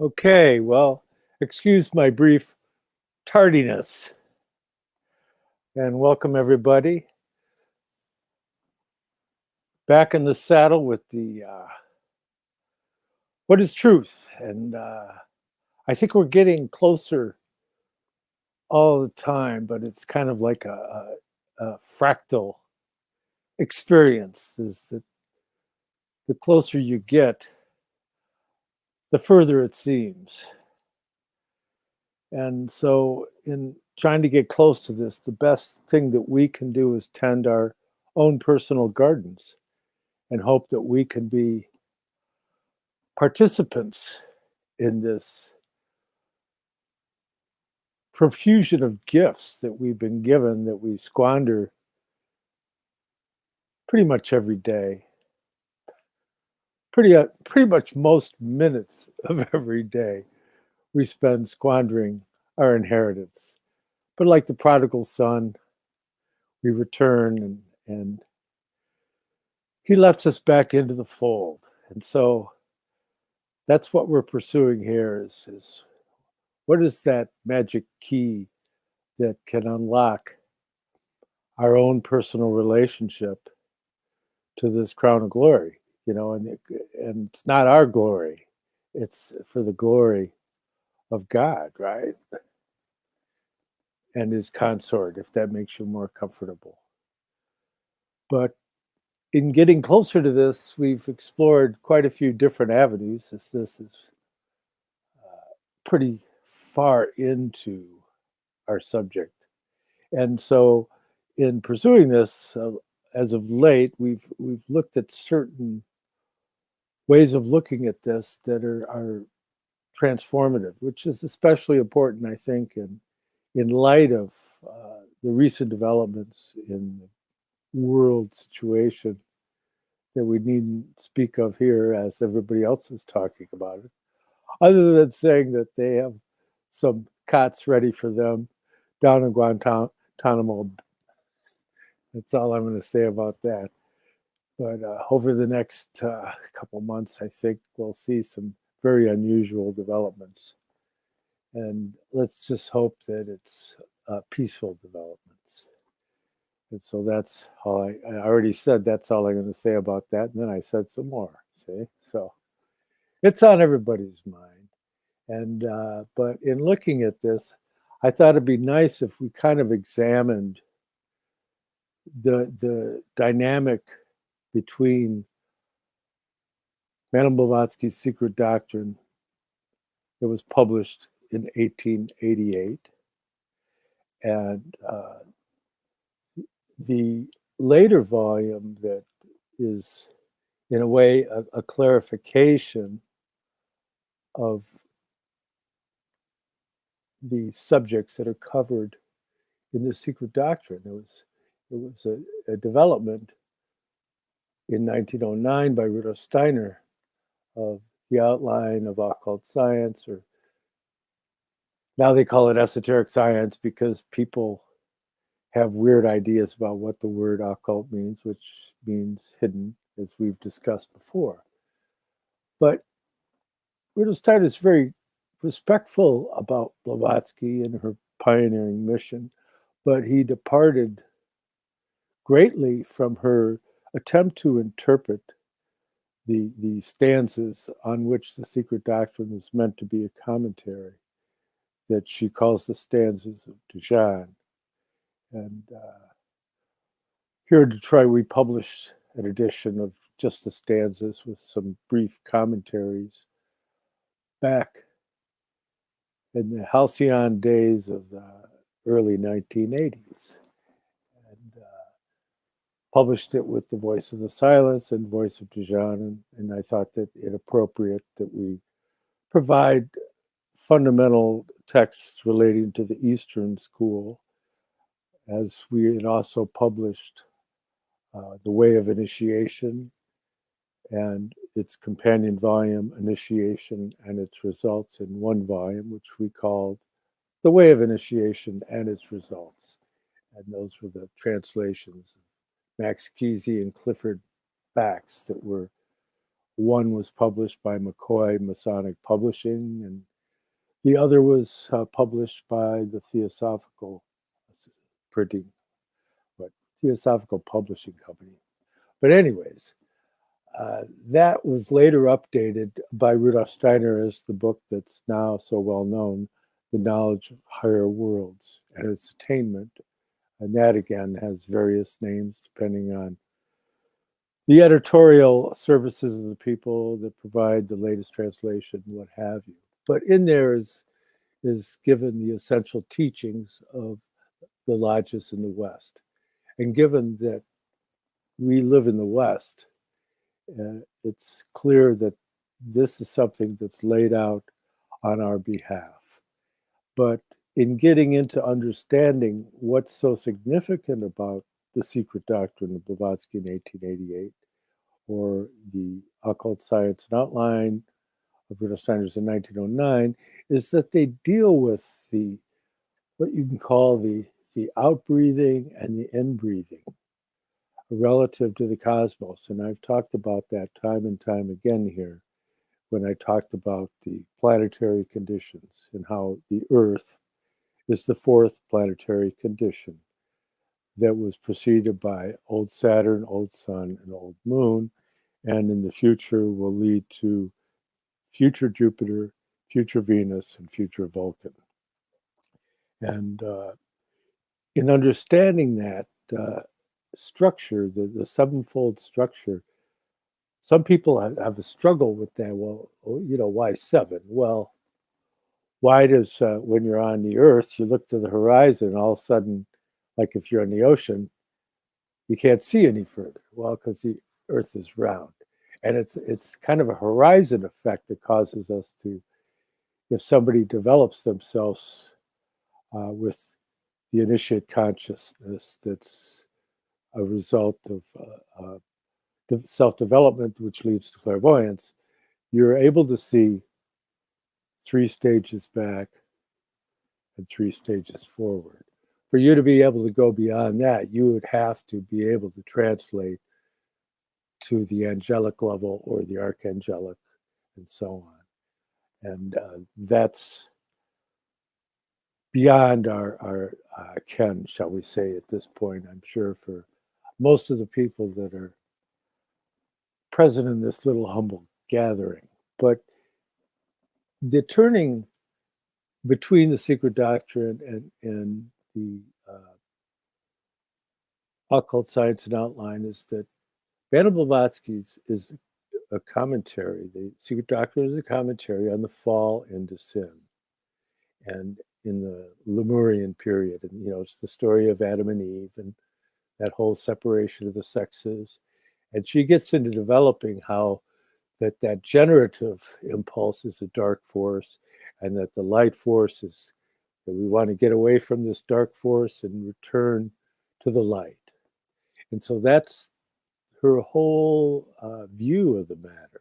Okay, well, excuse my brief tardiness. And welcome everybody. Back in the saddle with the what is truth? And I think we're getting closer all the time, but it's kind of like a fractal experience. Is that the closer you get, the further it seems. And so in trying to get close to this, the best thing that we can do is tend our own personal gardens and hope that we can be participants in this profusion of gifts that we've been given that we squander pretty much every day. Pretty much most minutes of every day we spend squandering our inheritance. But like the prodigal son, we return and he lets us back into the fold. And so that's what we're pursuing here is what is that magic key that can unlock our own personal relationship to this crown of glory, and it's not our glory, it's for the glory of God, right? And his consort, if that makes you more comfortable. But in getting closer to this, we've explored quite a few different avenues, as this is pretty far into our subject. And so in pursuing this, as of late, we've looked at certain ways of looking at this that are transformative, which is especially important, I think, in light of the recent developments in the world situation that we needn't speak of here as everybody else is talking about it, other than saying that they have some cots ready for them down in Guantanamo. That's all I'm going to say about that. But over the next couple months, I think we'll see some very unusual developments. And let's just hope that it's peaceful developments. And so that's all I already said. That's all I'm going to say about that. And then I said some more, see? So it's on everybody's mind. And but in looking at this, I thought it'd be nice if we kind of examined the dynamic between Madame Blavatsky's Secret Doctrine that was published in 1888 and the later volume that is, in a way, a clarification of the subjects that are covered in the Secret Doctrine. It was a development in 1909 by Rudolf Steiner of the outline of occult science, or now they call it esoteric science because people have weird ideas about what the word occult means, which means hidden, as we've discussed before. But Rudolf Steiner is very respectful about Blavatsky and her pioneering mission, but he departed greatly from her attempt to interpret the stanzas on which the Secret Doctrine is meant to be a commentary, that she calls the stanzas of Dijon. And here in Detroit, we published an edition of just the stanzas with some brief commentaries back in the halcyon days of the early 1980s. And published it with the Voice of the Silence and Voice of Dijon, and I thought that it appropriate that we provide fundamental texts relating to the Eastern School, as we had also published The Way of Initiation and its companion volume, Initiation and Its Results, in one volume, which we called The Way of Initiation and Its Results. And those were the translations of Max Kesey and Clifford Bax that were One was published by McCoy Masonic Publishing, and the other was published by the Theosophical Printing, Theosophical Publishing Company. But anyways, that was later updated by Rudolf Steiner as the book that's now so well known, The Knowledge of Higher Worlds and Its Attainment. And that again has various names depending on the editorial services of the people that provide the latest translation, what have you. But in there is given the essential teachings of the lodges in the West. And given that we live in the West, it's clear that this is something that's laid out on our behalf. But in getting into understanding what's so significant about the secret doctrine of Blavatsky in 1888, or the Occult Science and Outline of Rudolf Steiner's in 1909, is that they deal with the what you can call the outbreathing and the inbreathing relative to the cosmos. And I've talked about that time and time again here when I talked about the planetary conditions and how the Earth is the fourth planetary condition that was preceded by old Saturn, old Sun, and old Moon, and in the future will lead to future Jupiter, future Venus, and future Vulcan. And in understanding that structure, the sevenfold structure, some people have a struggle with that. Well, why seven? Well, why does, when you're on the Earth, you look to the horizon, all of a sudden, like if you're in the ocean, you can't see any further? Well, because the Earth is round. And it's kind of a horizon effect that causes us to, if somebody develops themselves with the initiate consciousness that's a result of self-development, which leads to clairvoyance, you're able to see 3 stages back and 3 stages forward. For you to be able to go beyond that, you would have to be able to translate to the angelic level or the archangelic and so on. And that's beyond our ken, shall we say, at this point, I'm sure, for most of the people that are present in this little humble gathering. But the turning between the secret doctrine and the occult science and outline is that Baron Blavatsky's is a commentary. The secret doctrine is a commentary on the fall into sin, and in the Lemurian period. And it's the story of Adam and Eve and that whole separation of the sexes. And she gets into developing how that generative impulse is a dark force, and that the light force is that we want to get away from this dark force and return to the light. And so that's her whole view of the matter.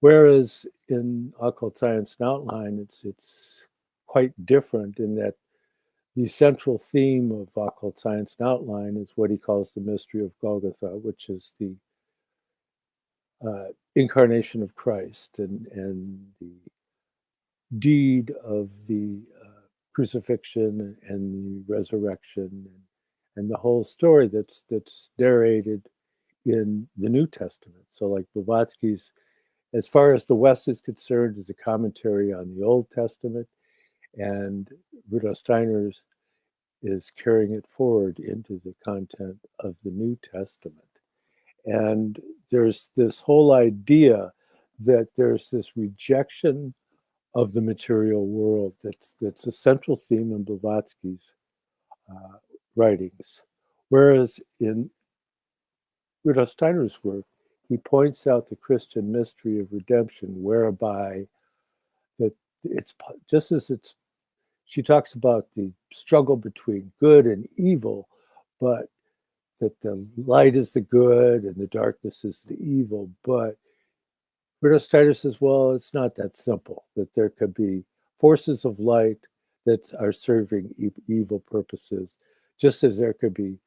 Whereas in occult science and outline, it's quite different in that the central theme of occult science and outline is what he calls the mystery of Golgotha, which is the incarnation of Christ and the deed of the crucifixion and the resurrection and the whole story that's narrated in the New Testament. So like Blavatsky's, as far as the West is concerned, is a commentary on the Old Testament, and Rudolf Steiner's is carrying it forward into the content of the New Testament. And there's this whole idea that there's this rejection of the material world that's a central theme in Blavatsky's writings. Whereas in Rudolf Steiner's work, he points out the Christian mystery of redemption, whereby that it's just as she talks about the struggle between good and evil, but that the light is the good and the darkness is the evil. But Rudolf Steiner says, well, it's not that simple, that there could be forces of light that are serving evil purposes, just as there could be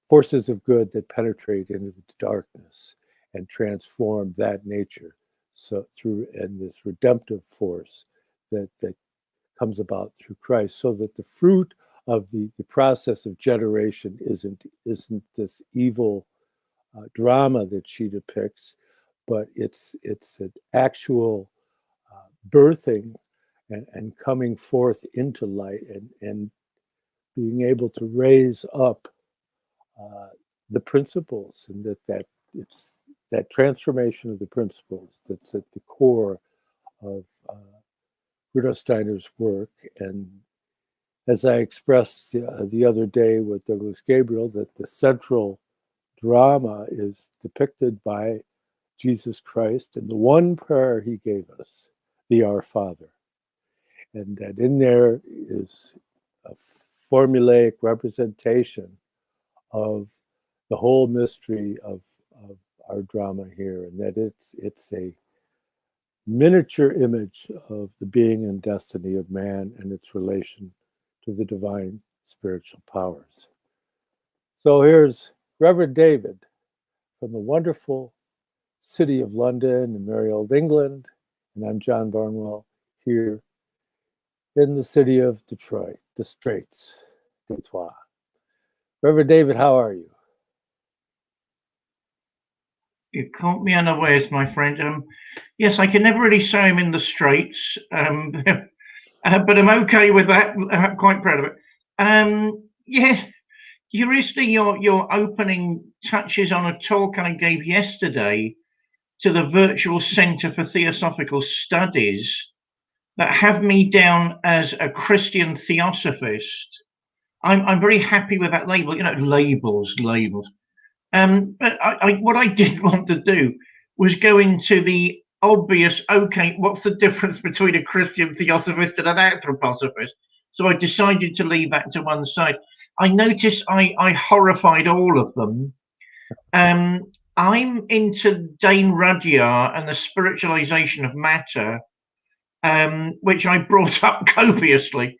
forces of good that penetrate into the darkness. and transform that nature and this redemptive force that comes about through Christ, so that the fruit of the process of generation isn't this evil drama that she depicts, but it's an actual birthing and coming forth into light and being able to raise up the principles, and it's that transformation of the principles that's at the core of Rudolf Steiner's work. And as I expressed the other day with Douglas Gabriel, that the central drama is depicted by Jesus Christ in the one prayer he gave us, the Our Father. And that in there is a formulaic representation of the whole mystery of our drama here, and that it's a miniature image of the being and destiny of man and its relation to the divine spiritual powers. So here's Reverend David from the wonderful city of London in merry old England, and I'm John Barnwell here in the city of Detroit, the Straits, Detroit. Reverend David, how are you? You caught me unawares, my friend. Yes, I can never really say I'm in the Straits, but I'm okay with that. I'm quite proud of it. Yeah, curiously, your opening touches on a talk I gave yesterday to the Virtual Centre for Theosophical Studies that have me down as a Christian theosophist. I'm very happy with that label. You know, labels. But what I didn't want to do was go into the obvious, okay, what's the difference between a Christian theosophist and an anthroposophist? So I decided to leave that to one side. I noticed I horrified all of them. I'm into Dane Rudyard and the spiritualization of matter, which I brought up copiously.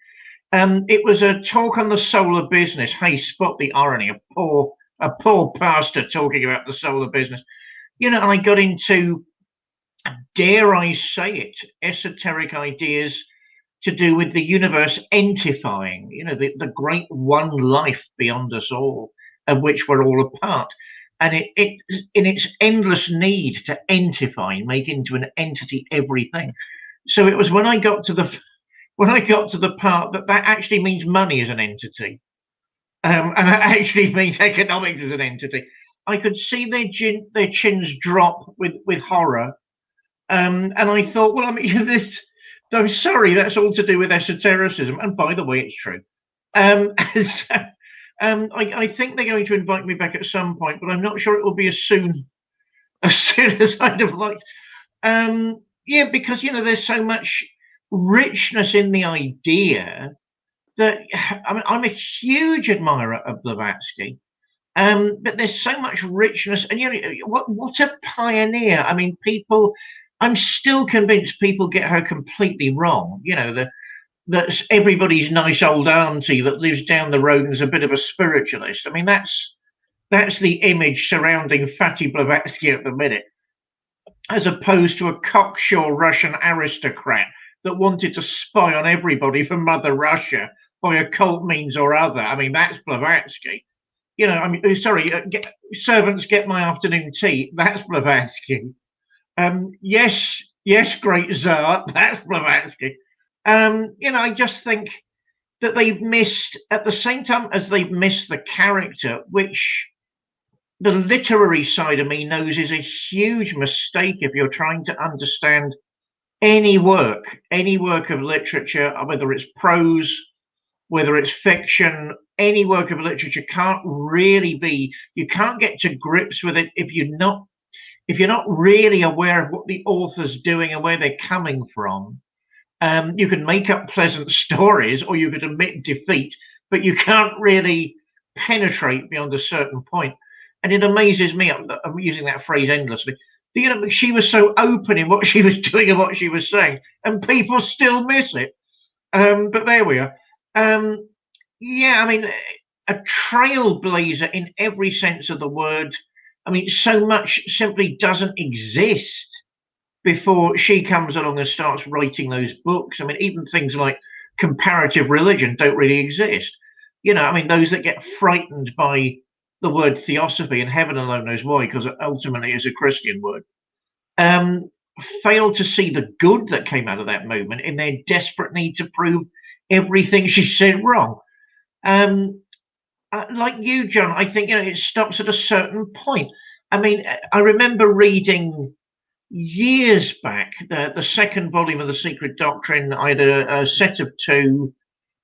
It was a talk on the solar business. Hey, spot the irony, a poor pastor talking about the solar business. You know, and I got into, dare I say it, esoteric ideas to do with the universe entifying, you know, the great one life beyond us all, of which we're all a part. And it in its endless need to entify, make into an entity everything. So it was when I got to the part that actually means money as an entity, and that actually means economics as an entity, I could see their chins drop with horror. And I thought, well, I mean, this. I'm sorry, that's all to do with esotericism. And by the way, it's true. So, I think they're going to invite me back at some point, but I'm not sure it will be as soon as I'd have liked. Yeah, because you know, there's so much richness in the idea that I mean, I'm a huge admirer of Blavatsky. But there's so much richness, and you know what a pioneer! I mean, people. I'm still convinced people get her completely wrong. You know, that's everybody's nice old auntie that lives down the road and is a bit of a spiritualist. I mean, that's the image surrounding Fatty Blavatsky at the minute, as opposed to a cocksure Russian aristocrat that wanted to spy on everybody for Mother Russia by occult means or other. I mean, that's Blavatsky. You know, I mean, sorry, servants, get my afternoon tea. That's Blavatsky. Yes, great Tsar. That's Blavatsky. You know, I just think that they've missed, at the same time as they've missed the character, which the literary side of me knows is a huge mistake if you're trying to understand any work of literature, whether it's prose, whether it's fiction, any work of literature can't really be, you can't get to grips with it if you're not really aware of what the author's doing and where they're coming from. You can make up pleasant stories or you could admit defeat, but you can't really penetrate beyond a certain point. And it amazes me, I'm using that phrase endlessly, you know, she was so open in what she was doing and what she was saying, and people still miss it. But there we are. Yeah, I mean, a trailblazer in every sense of the word. I mean, so much simply doesn't exist before she comes along and starts writing those books. I mean, even things like comparative religion don't really exist. I mean, those that get frightened by the word theosophy, and heaven alone knows why, because ultimately it's a Christian word, fail to see the good that came out of that moment in their desperate need to prove everything she said wrong. Like you, John, I think it stops at a certain point. I mean, I remember reading years back the second volume of The Secret Doctrine. I had a set of two,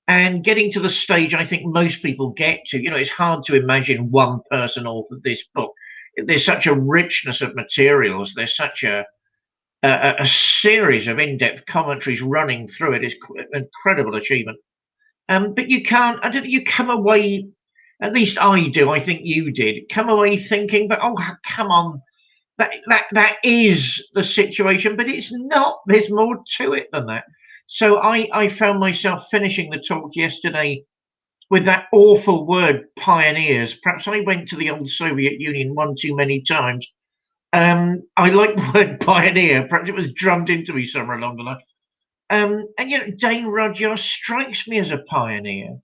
and getting to the stage I think most people get to. It's hard to imagine one person authored this book. There's such a richness of materials. There's such a series of in-depth commentaries running through it. It's an incredible achievement. But you can't. I don't think you come away. At least I do. I think you did come away thinking, "But oh, come on, that is the situation." But it's not. There's more to it than that. So I found myself finishing the talk yesterday with that awful word, pioneers. Perhaps I went to the old Soviet Union one too many times. I like the word pioneer. Perhaps it was drummed into me somewhere along the line. And Dane Rudhyar strikes me as a pioneer.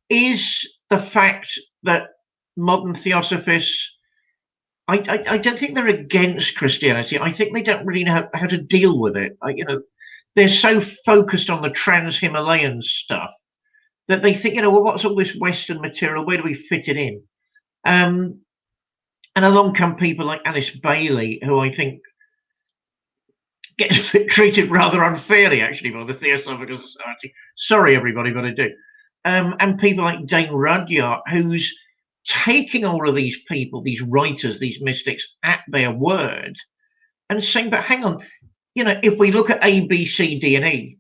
Is the fact that modern theosophists, I don't think they're against Christianity. I think they don't really know how to deal with it. They're so focused on the trans-Himalayan stuff that they think, well, what's all this Western material? Where do we fit it in? And along come people like Alice Bailey, who I think gets treated rather unfairly, actually, by the Theosophical Society. Sorry, everybody, but I do. And people like Dane Rudhyar, who's taking all of these people, these writers, these mystics, at their word, and saying, but hang on, if we look at A, B, C, D, and E,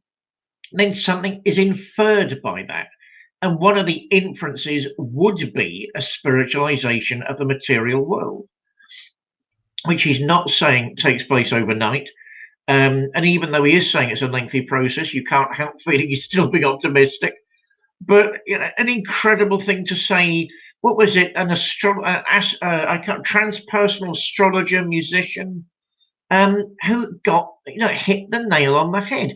then something is inferred by that. And one of the inferences would be a spiritualization of the material world, which he's not saying takes place overnight. And even though he is saying it's a lengthy process, you can't help feeling he's still being optimistic. But an incredible thing to say. What was it? Transpersonal astrologer, musician, who got hit the nail on the head.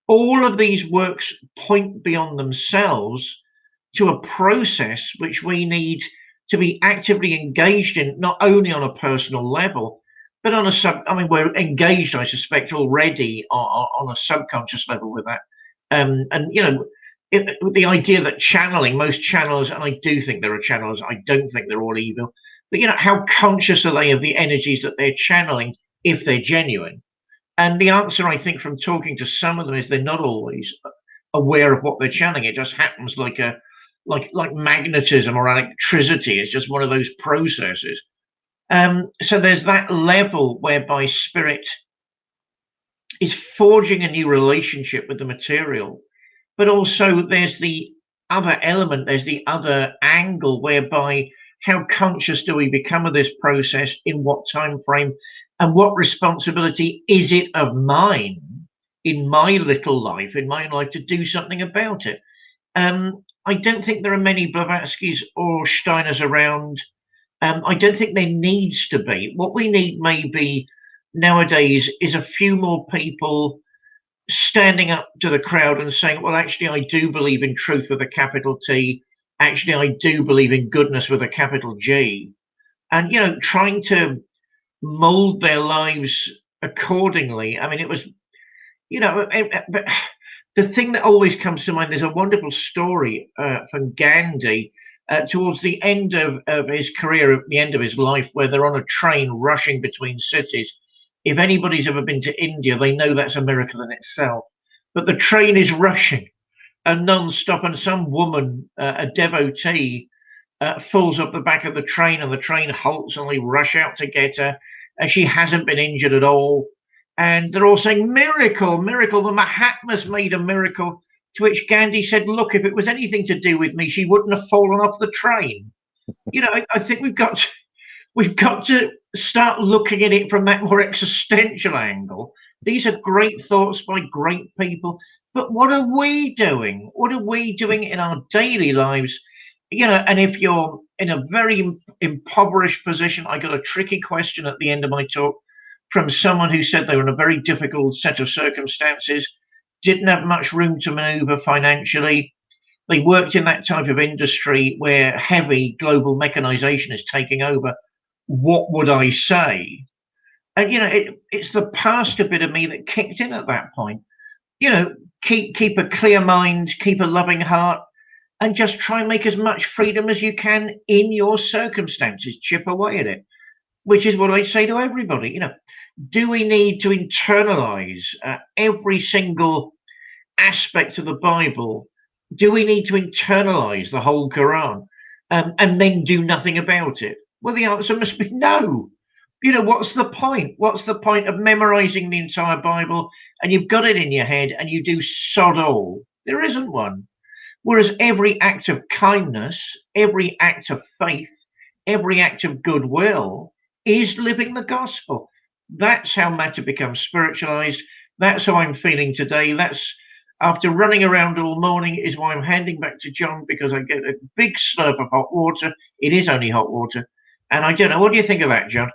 All of these works point beyond themselves to a process which we need to be actively engaged in, not only on a personal level, but on we're engaged, I suspect, already on a subconscious level with that. The idea that channeling, most channelers, and I do think there are channelers, I don't think they're all evil, but how conscious are they of the energies that they're channeling if they're genuine? And the answer, I think, from talking to some of them is they're not always aware of what they're channeling. It just happens like magnetism or electricity. It's just one of those processes. So there's that level whereby spirit is forging a new relationship with the material. But also there's the other element, there's the other angle whereby how conscious do we become of this process, in what time frame, and what responsibility is it of mine in my little life, in my life, to do something about it. I don't think there are many Blavatskys or Steiners around. I don't think there needs to be. What we need maybe nowadays is a few more people standing up to the crowd and saying, well, actually, I do believe in truth with a capital T. Actually, I do believe in goodness with a capital G. And, trying to mold their lives accordingly. I mean, it was, but the thing that always comes to mind, there's a wonderful story from Gandhi towards the end of his career, at the end of his life, where they're on a train rushing between cities. If anybody's ever been to India, they know that's a miracle in itself. But the train is rushing and non-stop, and some woman, a devotee, falls up the back of the train, and the train halts, and they rush out to get her. And she hasn't been injured at all. And they're all saying, miracle, miracle, the Mahatmas made a miracle. To which Gandhi said, look, if it was anything to do with me, she wouldn't have fallen off the train. I think we've got to start looking at it from that more existential angle. These are great thoughts by great people, but what are we doing? What are we doing in our daily lives? And if you're in a very impoverished position. I got a tricky question at the end of my talk from someone who said they were in a very difficult set of circumstances, didn't have much room to maneuver financially. They worked in that type of industry where heavy global mechanization is taking over. What would I say? And it's the pastor bit of me that kicked in at that point. Keep a clear mind, keep a loving heart, and just try and make as much freedom as you can in your circumstances. Chip away at it, which is what I say to everybody. Do we need to internalize every single aspect of the Bible? Do we need to internalize the whole Quran and then do nothing about it? Well, the answer must be no. What's the point? What's the point of memorizing the entire Bible and you've got it in your head and you do sod all? There isn't one. Whereas every act of kindness, every act of faith, every act of goodwill is living the gospel. That's how matter becomes spiritualized. That's how I'm feeling today. That's after running around all morning is why I'm handing back to John, because I get a big slurp of hot water. It is only hot water. And I don't know. What do you think of that, John?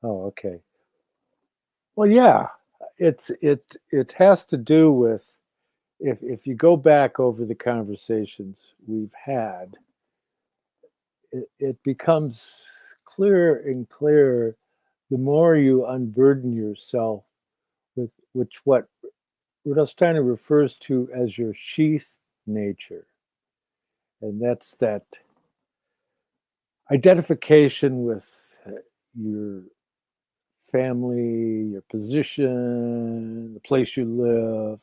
Oh, okay. Well, yeah, it has to do with if you go back over the conversations we've had, it becomes clearer and clearer the more you unburden yourself with what Rudolf Steiner refers to as your sheath nature. And that's that identification with your family, your position, the place you live,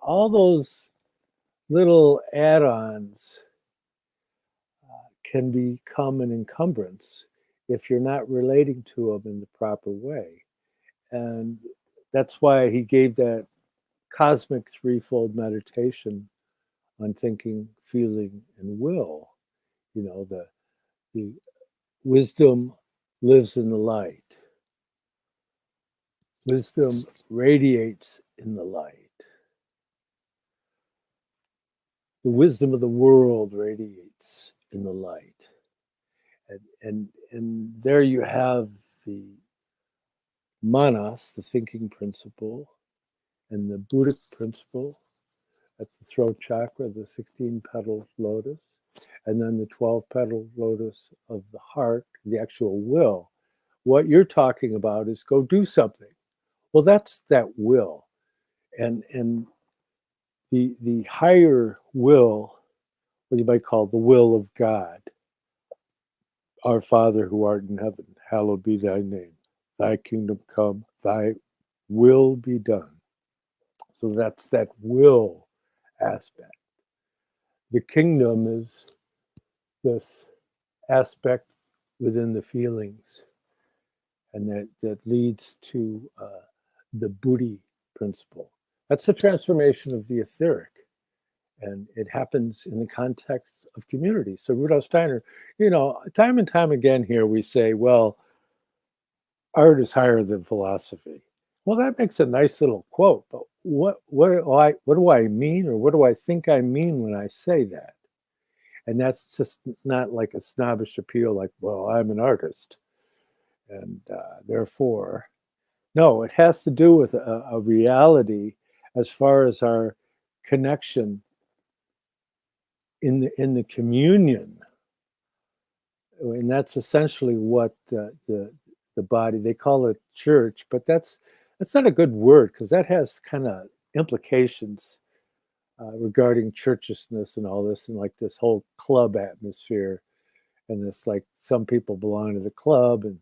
all those little add-ons can become an encumbrance if you're not relating to them in the proper way. And that's why he gave that cosmic threefold meditation on thinking, feeling, and will. The wisdom lives in the light. Wisdom radiates in the light. The wisdom of the world radiates in the light. And there you have the manas, the thinking principle, and the Buddhic principle at the throat chakra, the 16-petal lotus, and then the 12-petal lotus of the heart, the actual will. What you're talking about is go do something. Well, that's that will. And the higher will, what you might call the will of God. Our Father who art in heaven, hallowed be thy name. Thy kingdom come, thy will be done. So that's that will aspect. The kingdom is this aspect within the feelings, and that leads to the Buddhi principle. That's the transformation of the etheric, and it happens in the context of community. So Rudolf Steiner, time and time again here we say, well, art is higher than philosophy. Well, that makes a nice little quote, but what do I mean, or what do I think I mean when I say that? And that's just not like a snobbish appeal, like, well, I'm an artist, and therefore, no, it has to do with a reality as far as our connection in the communion, and that's essentially what the body, they call it church, but that's not a good word, because that has kind of implications regarding churchishness and all this, and like this whole club atmosphere, and this, like, some people belong to the club and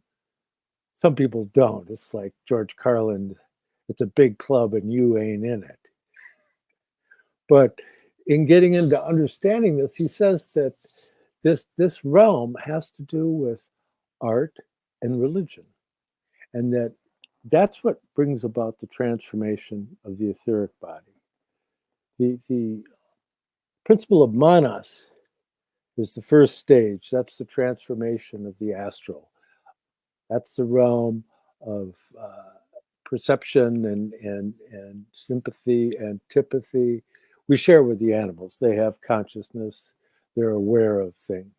some people don't. It's like George Carlin, it's a big club and you ain't in it. But in getting into understanding this, he says that this realm has to do with art and religion, and that's what brings about the transformation of the etheric body. The principle of manas is the first stage. That's the transformation of the astral. That's the realm of perception and sympathy, antipathy. We share with the animals. They have consciousness. They're aware of things.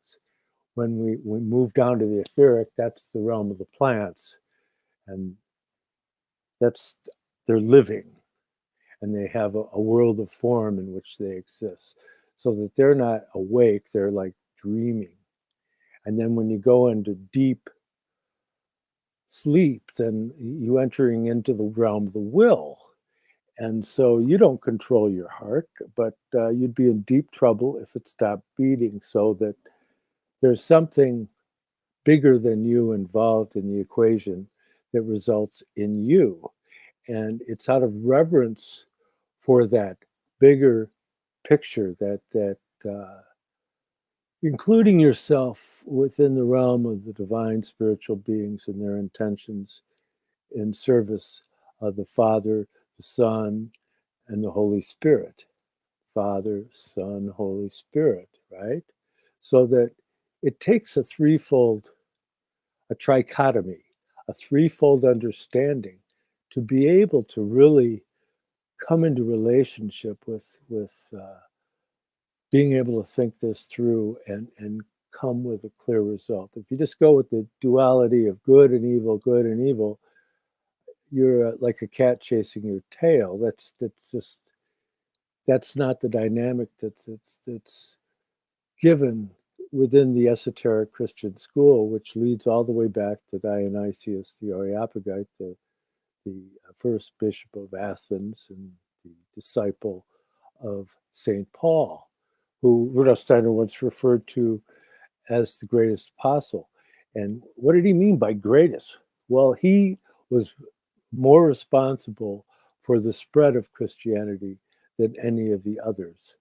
When we move down to the etheric, that's the realm of the plants, and they're living, and they have a world of form in which they exist, so that they're not awake, they're like dreaming. And then when you go into deep sleep, then you entering into the realm of the will. And so you don't control your heart, but you'd be in deep trouble if it stopped beating, so that there's something bigger than you involved in the equation that results in you. And it's out of reverence for that bigger picture that including yourself within the realm of the divine spiritual beings and their intentions in service of the Father, the Son, and the Holy Spirit. Father, Son, Holy Spirit, right? So that it takes a trichotomy, a threefold understanding to be able to really come into relationship with being able to think this through and come with a clear result. If you just go with the duality of good and evil, you're like a cat chasing your tail. That's not the dynamic that's given within the esoteric Christian school, which leads all the way back to Dionysius the Areopagite, the first bishop of Athens and the disciple of St. Paul, who Rudolf Steiner once referred to as the greatest apostle. And what did he mean by greatest? Well, he was more responsible for the spread of Christianity than any of the others.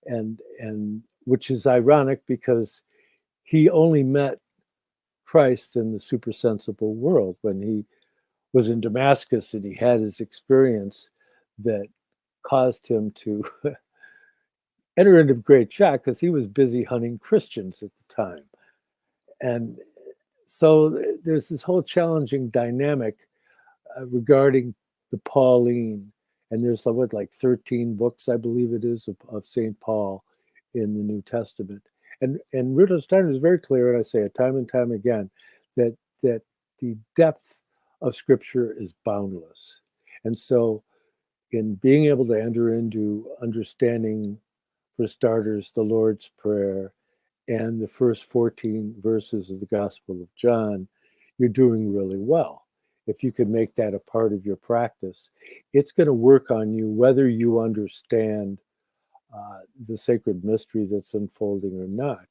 And which is ironic, because he only met Christ in the supersensible world when he was in Damascus, and he had his experience that caused him to enter into great shock, because he was busy hunting Christians at the time. And so there's this whole challenging dynamic regarding the Pauline. And there's like 13 books, I believe it is, of St. Paul in the New Testament. And Rudolf Steiner is very clear, and I say it time and time again, that the depth of Scripture is boundless. And so in being able to enter into understanding, for starters, the Lord's Prayer and the first 14 verses of the Gospel of John, you're doing really well. If you can make that a part of your practice, it's going to work on you whether you understand the sacred mystery that's unfolding or not.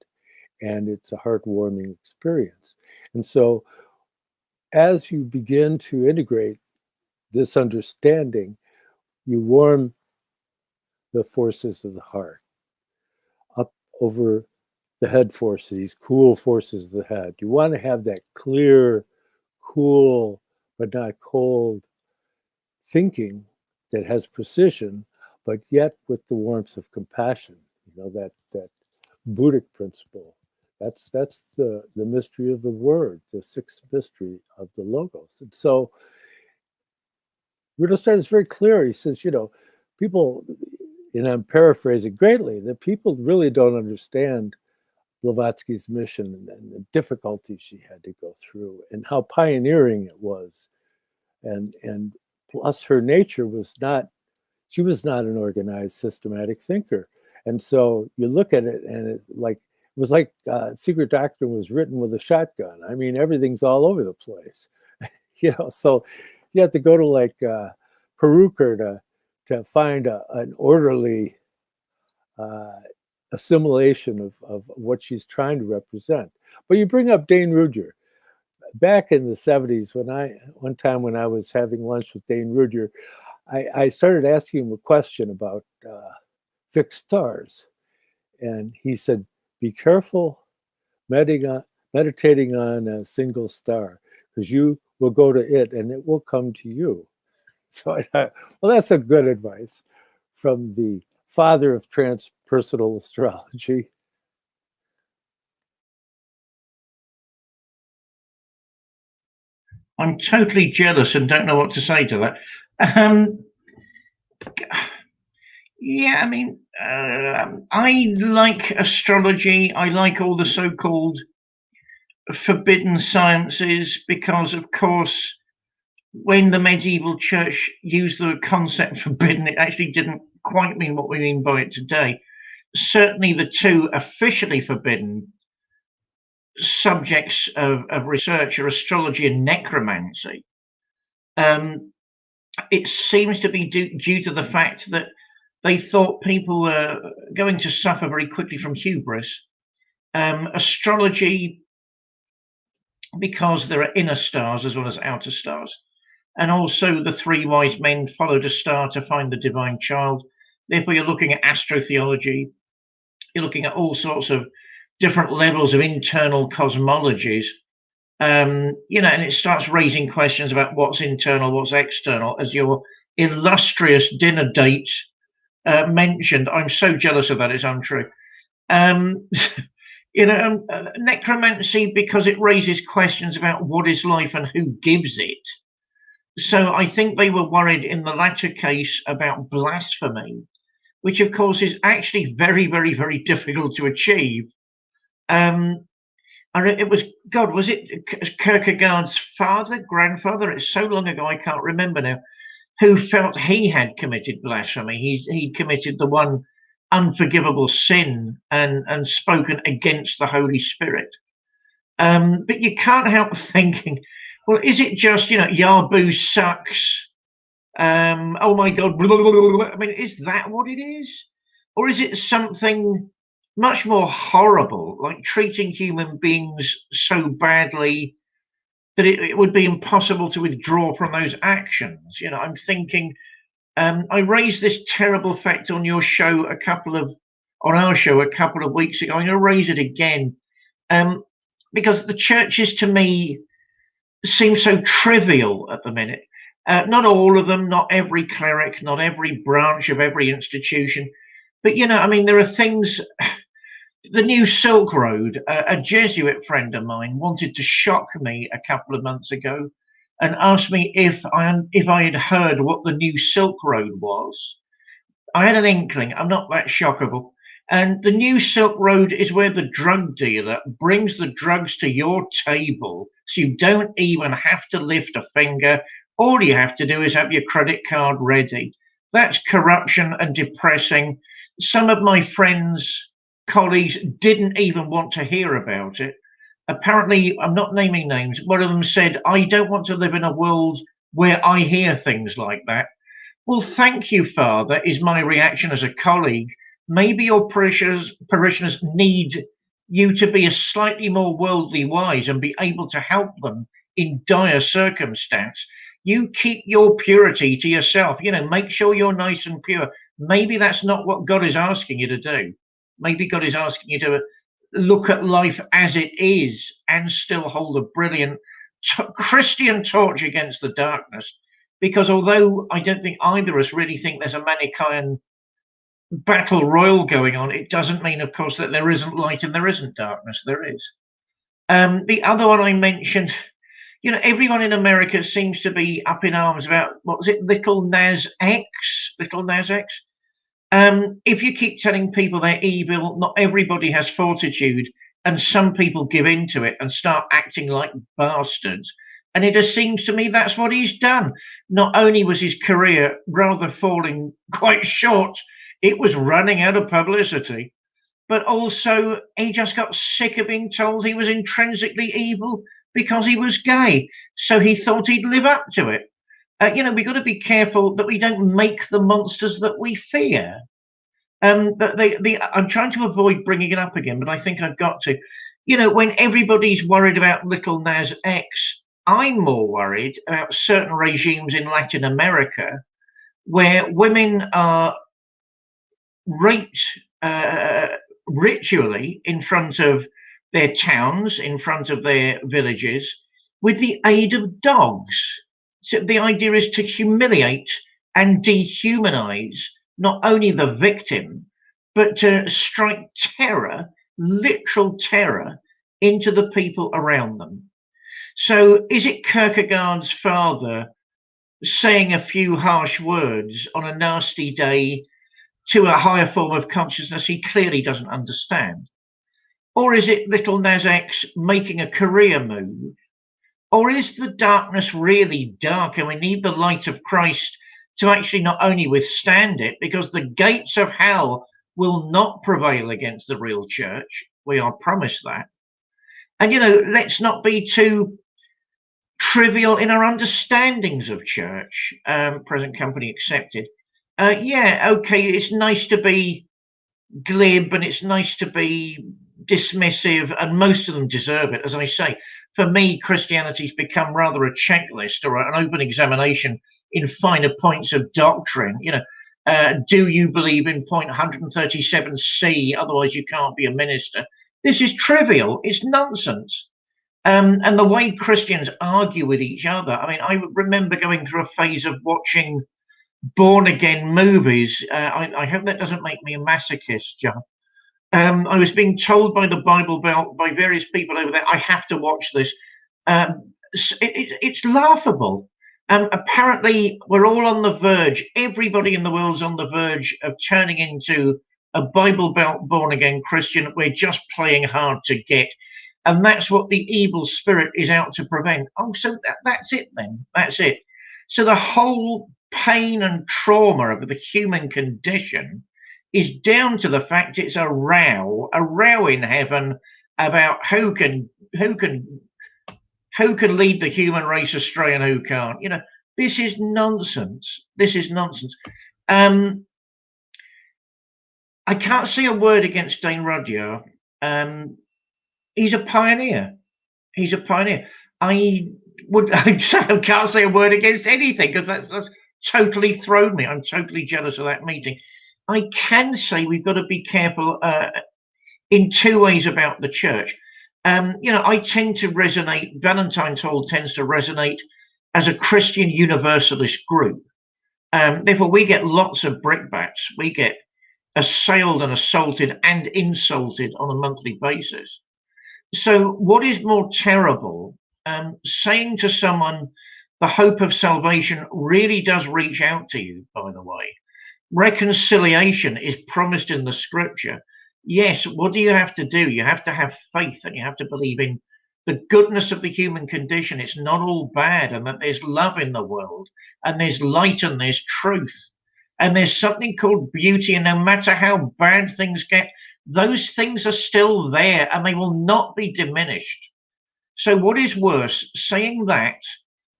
And it's a heartwarming experience. And so as you begin to integrate this understanding, you warm the forces of the heart up over the head forces, these cool forces of the head. You want to have that clear, cool, but not cold thinking that has precision, but yet with the warmth of compassion. You know, that Buddhic principle. That's the mystery of the word, the sixth mystery of the Logos. And so Rudolf Steiner is very clear. He says, people, and I'm paraphrasing greatly, that people really don't understand Blavatsky's mission and the difficulties she had to go through and how pioneering it was. And plus her nature was not an organized, systematic thinker. And so you look at it and it was like Secret Doctrine was written with a shotgun. I mean, everything's all over the place, so you have to go to like Peruker to find an orderly assimilation of what she's trying to represent. But you bring up Dane Rudhyar. Back in the 70s, one time when I was having lunch with Dane Rudhyar, I started asking him a question about fixed stars. And he said, be careful meditating on a single star, because you will go to it and it will come to you. So I thought, well, that's a good advice from the father of transpersonal astrology. I'm totally jealous and don't know what to say to that. Yeah, I mean, I like astrology. I like all the so-called forbidden sciences because, of course, when the medieval church used the concept forbidden, it actually didn't quite mean what we mean by it today. Certainly, the two officially forbidden subjects of research are astrology and necromancy. It seems to be due to the fact that they thought people were going to suffer very quickly from hubris. Astrology, because there are inner stars as well as outer stars, and also the three wise men followed a star to find the divine child. Therefore, you're looking at astrotheology, you're looking at all sorts of different levels of internal cosmologies. And it starts raising questions about what's internal, what's external, as your illustrious dinner date mentioned. I'm so jealous of that, it's untrue. Necromancy, because it raises questions about what is life and who gives it. So I think they were worried in the latter case about blasphemy, which of course is actually very, very, very difficult to achieve. It was, God, was it Kierkegaard's father, grandfather? It's so long ago I can't remember now, who felt he had committed blasphemy. He'd committed the one unforgivable sin and spoken against the Holy Spirit. But you can't help thinking, well, is it just, Yabu sucks? Oh my God, blah, blah, blah, blah. I mean, is that what it is? Or is it something much more horrible, like treating human beings so badly that it would be impossible to withdraw from those actions? I'm thinking, I raised this terrible fact on your show on our show a couple of weeks ago. I'm going to raise it again, because the churches to me seem so trivial at the minute. Not all of them, not every cleric, not every branch of every institution, but there are things. The new Silk Road, a Jesuit friend of mine wanted to shock me a couple of months ago and asked me if I had heard what the new Silk Road was. I had an inkling. I'm not that shockable. And the new Silk Road is where the drug dealer brings the drugs to your table, so you don't even have to lift a finger. All you have to do is have your credit card ready. That's corruption and depressing. Some of my friends, colleagues, didn't even want to hear about it. Apparently, I'm not naming names, one of them said, I don't want to live in a world where I hear things like that. Well, thank you, Father, is my reaction as a colleague. Maybe your parishioners need you to be a slightly more worldly wise and be able to help them in dire circumstance. You keep your purity to yourself. Make sure you're nice and pure. Maybe that's not what God is asking you to do. Maybe God is asking you to look at life as it is and still hold a brilliant Christian torch against the darkness. Because although I don't think either of us really think there's a Manichaean battle royal going on, it doesn't mean, of course, that there isn't light and there isn't darkness. There is. The other one I mentioned, everyone in America seems to be up in arms about, what was it, Little Nas X? If you keep telling people they're evil, not everybody has fortitude, and some people give into it and start acting like bastards. And it just seems to me that's what he's done. Not only was his career rather falling quite short, it was running out of publicity, but also he just got sick of being told he was intrinsically evil because he was gay. So he thought he'd live up to it. We've got to be careful that we don't make the monsters that we fear. But I'm trying to avoid bringing it up again, but I think I've got to. When everybody's worried about Little Nas X, I'm more worried about certain regimes in Latin America where women are raped ritually in front of their towns, in front of their villages, with the aid of dogs. So the idea is to humiliate and dehumanize not only the victim, but to strike terror, literal terror, into the people around them. So is it Kierkegaard's father saying a few harsh words on a nasty day to a higher form of consciousness he clearly doesn't understand? Or is it little Nas X making a career move? Or is the darkness really dark and we need the light of Christ to actually not only withstand it, because the gates of hell will not prevail against the real church. We are promised that. And, let's not be too trivial in our understandings of church, present company accepted. Okay, it's nice to be glib and it's nice to be dismissive, and most of them deserve it. As I say, for me, Christianity's become rather a checklist or an open examination in finer points of doctrine. Do you believe in point 137C? Otherwise, you can't be a minister. This is trivial. It's nonsense. And the way Christians argue with each other. I mean, I remember going through a phase of watching born-again movies. I hope that doesn't make me a masochist, John. I was being told by the Bible Belt, by various people over there, I have to watch this. It's laughable. Apparently, we're all on the verge. Everybody in the world's on the verge of turning into a Bible Belt born-again Christian. We're just playing hard to get. And that's what the evil spirit is out to prevent. Oh, so that's it then. That's it. So the whole pain and trauma of the human condition is down to the fact it's a row in heaven about who can lead the human race astray and who can't. This is nonsense. This is nonsense. I can't say a word against Dane Rudyard. He's a pioneer. He's a pioneer. I'd say I can't say a word against anything because that's totally thrown me. I'm totally jealous of that meeting. I can say we've got to be careful in two ways about the church. I tend to resonate, Valentine's Hall tends to resonate as a Christian universalist group. Therefore, we get lots of brickbats. We get assailed and assaulted and insulted on a monthly basis. So what is more terrible, saying to someone, the hope of salvation really does reach out to you, by the way. Reconciliation is promised in the scripture. Yes, what do you have to do? You have to have faith and you have to believe in the goodness of the human condition. It's not all bad, and that there's love in the world, and there's light, and there's truth, and there's something called beauty. And no matter how bad things get, those things are still there and they will not be diminished. So what is worse, saying that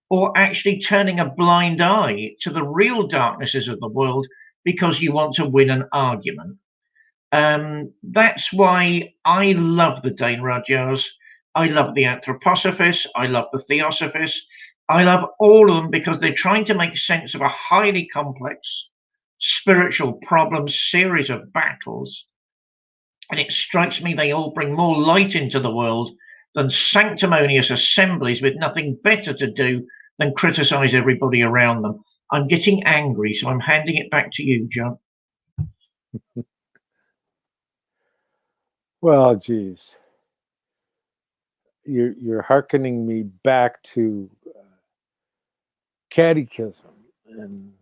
or actually turning a blind eye to the real darknesses of the world because you want to win an argument? That's why I love the Dane Rudyards. I love the anthroposophists. I love the theosophists. I love all of them because they're trying to make sense of a highly complex spiritual problem, series of battles. And it strikes me they all bring more light into the world than sanctimonious assemblies with nothing better to do than criticize everybody around them. I'm getting angry, so I'm handing it back to you, John. Well, geez. You're hearkening me back to catechism. And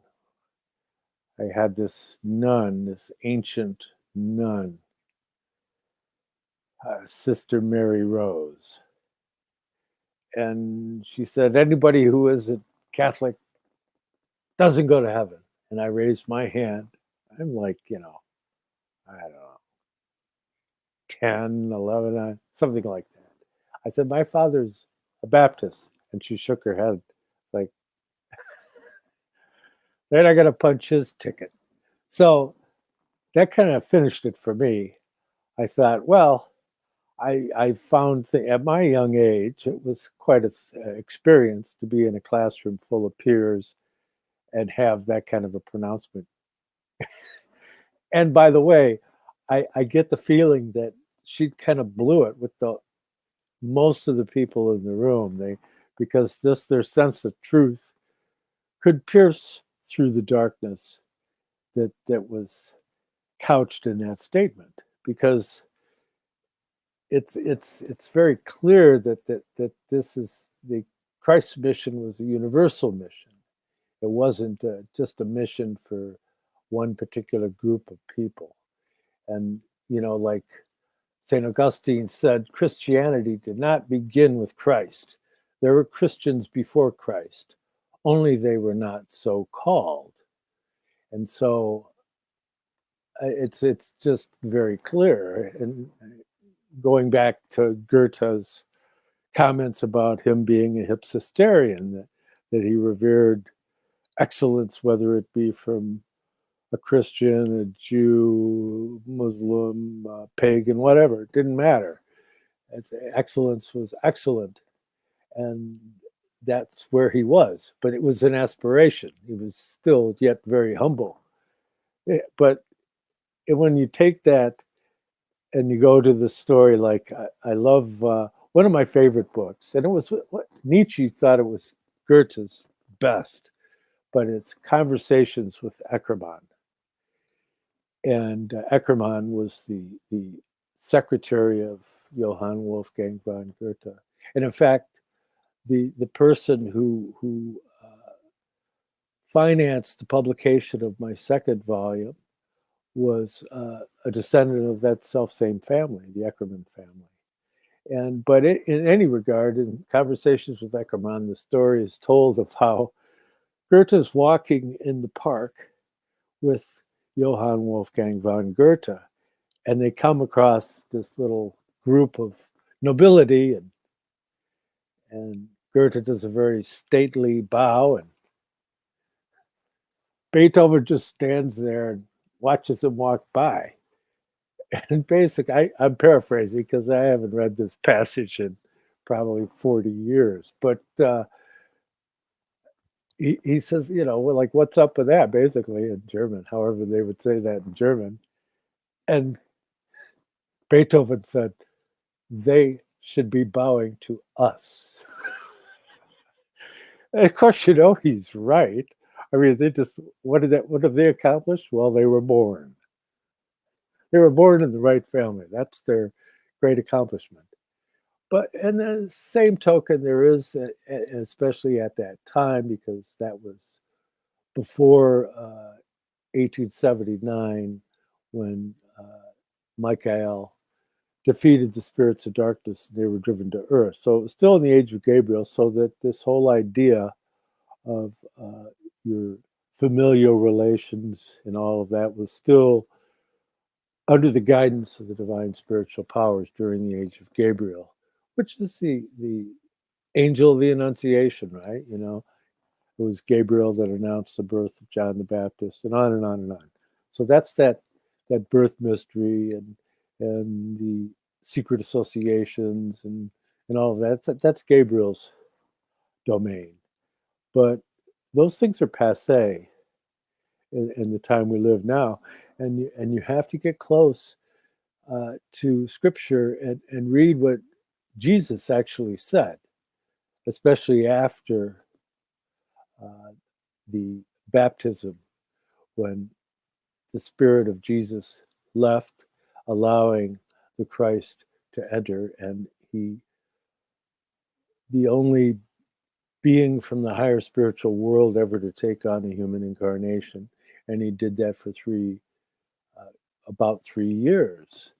I had this nun, this ancient nun, Sister Mary Rose. And she said, anybody who isn't Catholic doesn't go to heaven. And I raised my hand. I'm like, I don't know, 10, 11, something like that. I said, my father's a Baptist. And she shook her head like, then I got to punch his ticket. So that kind of finished it for me. I thought, well, I found at my young age, it was quite an experience to be in a classroom full of peers and have that kind of a pronouncement. And by the way, I get the feeling that she kind of blew it with most of the people in the room. Because just their sense of truth could pierce through the darkness that was couched in that statement. Because it's very clear that this is Christ's mission was a universal mission. It wasn't just a mission for one particular group of people. And, like St. Augustine said, Christianity did not begin with Christ. There were Christians before Christ, only they were not so called. And so it's just very clear. And going back to Goethe's comments about him being a Hypsisterian, that he revered excellence, whether it be from a Christian, a Jew, Muslim, pagan, whatever, it didn't matter. Excellence was excellent. And that's where he was. But it was an aspiration. He was still yet very humble. But when you take that and you go to the story, like I love one of my favorite books, and it was what Nietzsche thought it was Goethe's best, but it's Conversations with Eckermann. And Eckermann was the secretary of Johann Wolfgang von Goethe. And in fact, the person who financed the publication of my second volume was a descendant of that self-same family, the Eckermann family. But in any regard, in Conversations with Eckermann, the story is told of how Goethe's walking in the park with Johann Wolfgang von Goethe, and they come across this little group of nobility, and Goethe does a very stately bow, and Beethoven just stands there and watches him walk by. And basically, I'm paraphrasing because I haven't read this passage in probably 40 years, but he says, well, like, what's up with that, basically, in German, however they would say that in German. And Beethoven said, they should be bowing to us. And of course, he's right. I mean, what have they accomplished? Well, they were born. They were born in the right family. That's their great accomplishment. But in the same token, there is, especially at that time, because that was before 1879, when Michael defeated the spirits of darkness and they were driven to earth. So it was still in the age of Gabriel, so that this whole idea of your familial relations and all of that was still under the guidance of the divine spiritual powers during the age of Gabriel, which is the angel of the Annunciation, right? It was Gabriel that announced the birth of John the Baptist, and on and on and on. So that's that birth mystery and the secret associations and all of that. That's Gabriel's domain. But those things are passé in the time we live now, and you have to get close to Scripture and read what Jesus actually said, especially after the baptism, when the Spirit of Jesus left, allowing the Christ to enter, and he, the only being from the higher spiritual world ever to take on a human incarnation, and he did that for about 3 years.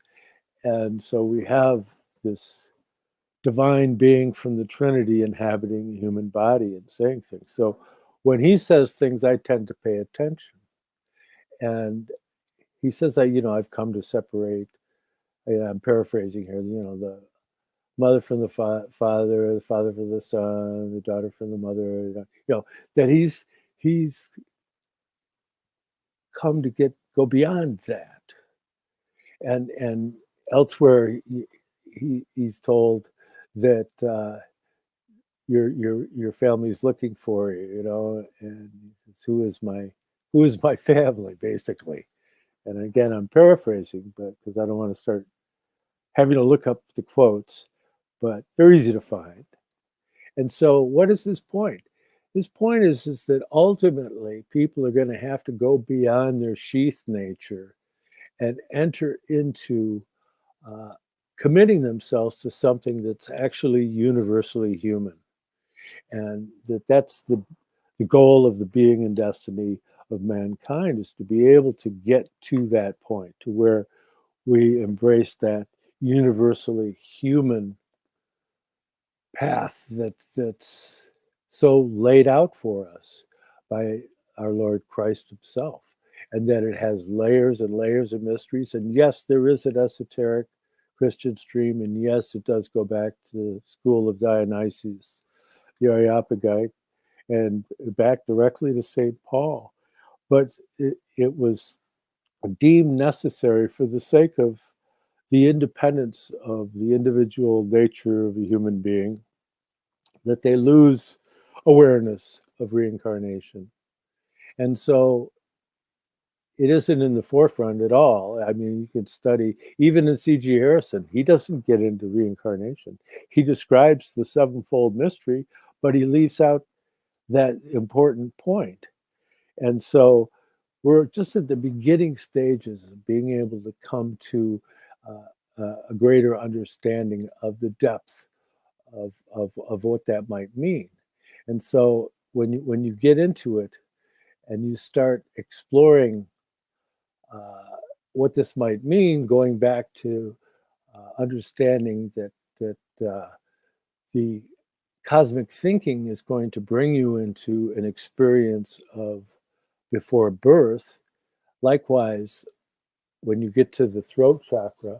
And so we have this divine being from the Trinity inhabiting a human body and saying things. So when he says things, I tend to pay attention. And he says, I've come to separate, I'm paraphrasing here, the mother from the father, the father from the son, the daughter from the mother, that he's come to go beyond that. And elsewhere, he's told that your family is looking for you, and he says, who is my family, basically. And again, I'm paraphrasing, but because I don't want to start having to look up the quotes, but they're easy to find. And so what is his point? His point is that ultimately people are going to have to go beyond their sheath nature and enter into committing themselves to something that's actually universally human. And that's the goal of the being and destiny of mankind is to be able to get to that point, to where we embrace that universally human path that's so laid out for us by our Lord Christ himself, and that it has layers and layers of mysteries. And yes, there is an esoteric Christian stream, and yes, it does go back to the school of Dionysius, the Areopagite, and back directly to St. Paul. But it was deemed necessary for the sake of the independence of the individual nature of a human being, that they lose awareness of reincarnation. And so it isn't in the forefront at all. I mean, you can study, even in C.G. Harrison, he doesn't get into reincarnation. He describes the sevenfold mystery, but he leaves out that important point. And so we're just at the beginning stages of being able to come to a greater understanding of the depth of what that might mean. And so when you get into it and you start exploring what this might mean, going back to understanding that the cosmic thinking is going to bring you into an experience of before birth. Likewise, when you get to the throat chakra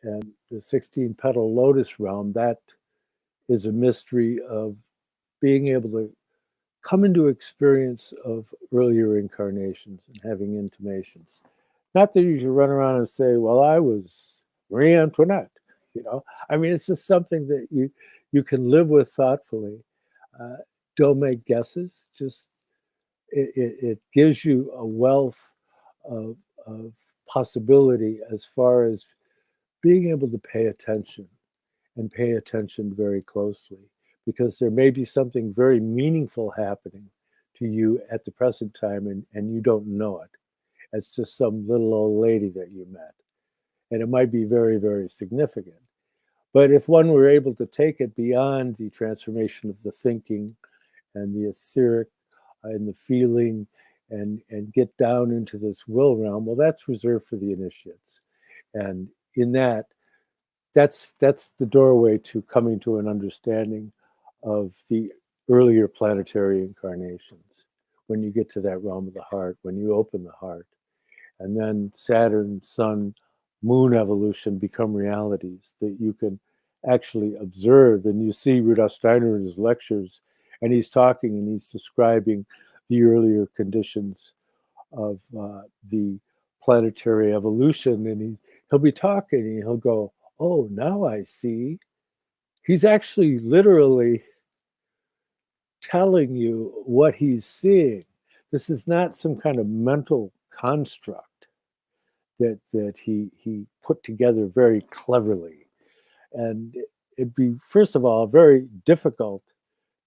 and the 16-petal lotus realm, that is a mystery of being able to come into experience of earlier incarnations and having intimations. Not that you should run around and say, well, I was Marie Antoinette. I mean, it's just something that you can live with thoughtfully. Don't make guesses. Just it gives you a wealth of possibility as far as being able to pay attention, and pay attention very closely, because there may be something very meaningful happening to you at the present time, and you don't know it. It's just some little old lady that you met. And it might be very, very significant. But if one were able to take it beyond the transformation of the thinking and the etheric and the feeling, and get down into this will realm, well, that's reserved for the initiates. And in that's the doorway to coming to an understanding of the earlier planetary incarnations. When you get to that realm of the heart, when you open the heart, and then Saturn, Sun, Moon evolution become realities that you can actually observe. And you see Rudolf Steiner in his lectures, and he's talking and he's describing the earlier conditions of the planetary evolution, and he'll be talking and he'll go, oh, now I see. He's actually literally telling you what he's seeing. This is not some kind of mental construct that he put together very cleverly. And it'd be, first of all, very difficult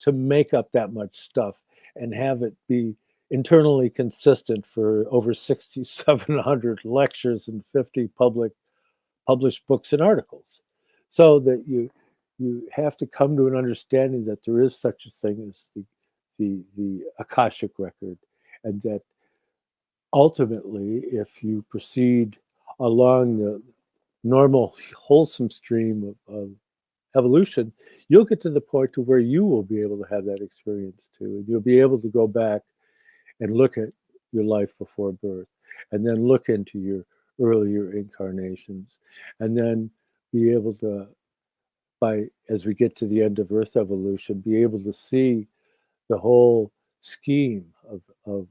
to make up that much stuff and have it be internally consistent for over 6,700 lectures and 50 published books and articles. So that you have to come to an understanding that there is such a thing as the Akashic record, and that ultimately, if you proceed along the normal, wholesome stream of evolution, you'll get to the point to where you will be able to have that experience too. And you'll be able to go back and look at your life before birth, and then look into your earlier incarnations, and then be able to, as we get to the end of Earth evolution, be able to see the whole scheme of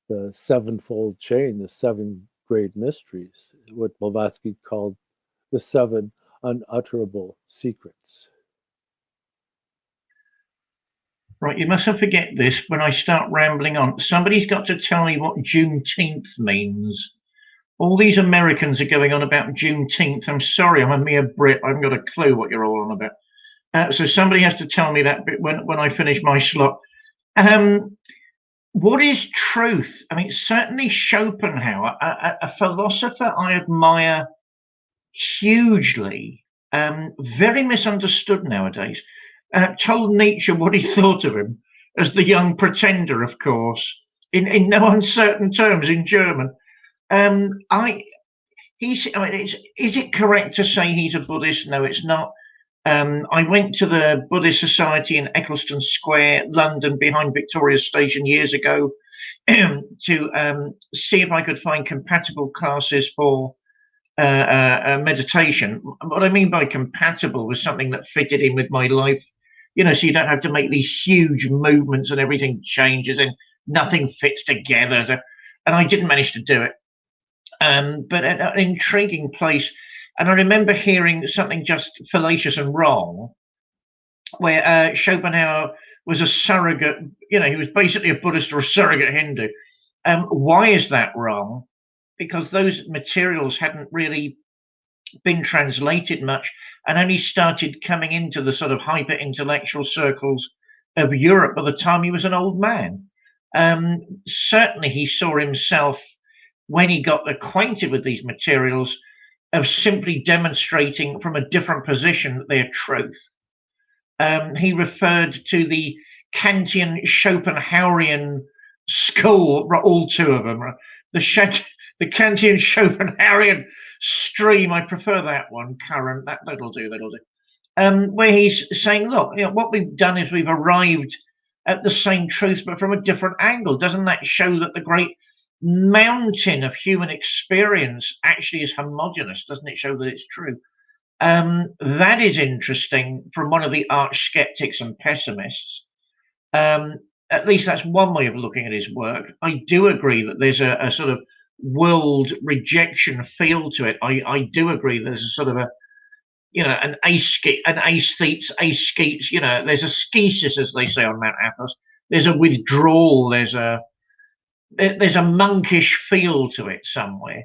the sevenfold chain, the seven great mysteries, what Blavatsky called the seven unutterable secrets. Right, you mustn't forget this when I start rambling on. Somebody's got to tell me what Juneteenth means. All these Americans are going on about Juneteenth. I'm sorry, I'm a mere Brit. I haven't got a clue what you're all on about. So somebody has to tell me that bit when I finish my slot. What is truth? I mean, certainly Schopenhauer, a philosopher I admire hugely, very misunderstood nowadays, told Nietzsche what he thought of him. as the young pretender, of course, in no uncertain terms in German. Is it correct to say he's a Buddhist? No, it's not. I went to the Buddhist Society in Eccleston Square, London, behind Victoria Station years ago, to see if I could find compatible classes for meditation. What I mean by compatible was something that fitted in with my life, so you don't have to make these huge movements and everything changes and nothing fits together. So, and I didn't manage to do it. But an intriguing place. And I remember hearing something just fallacious and wrong, where Schopenhauer was a surrogate, he was basically a Buddhist or a surrogate Hindu. Why is that wrong? Because those materials hadn't really been translated much and only started coming into the sort of hyper-intellectual circles of Europe by the time he was an old man. Certainly he saw himself, when he got acquainted with these materials, of simply demonstrating from a different position their truth. He referred to the Kantian Schopenhauerian school, all two of them, the Kantian Schopenhauerian stream. I prefer that one, current. That'll do. Where he's saying, look, what we've done is we've arrived at the same truth, but from a different angle. Doesn't that show that the great mountain of human experience actually is homogeneous? Doesn't it show that it's true? That is interesting from one of the arch skeptics and pessimists. At least that's one way of looking at his work. I do agree that there's a sort of world rejection feel to it. I do agree there's a sort of an aesthetes, there's a skesis, as they say on Mount Athos. There's a withdrawal, there's a monkish feel to it somewhere.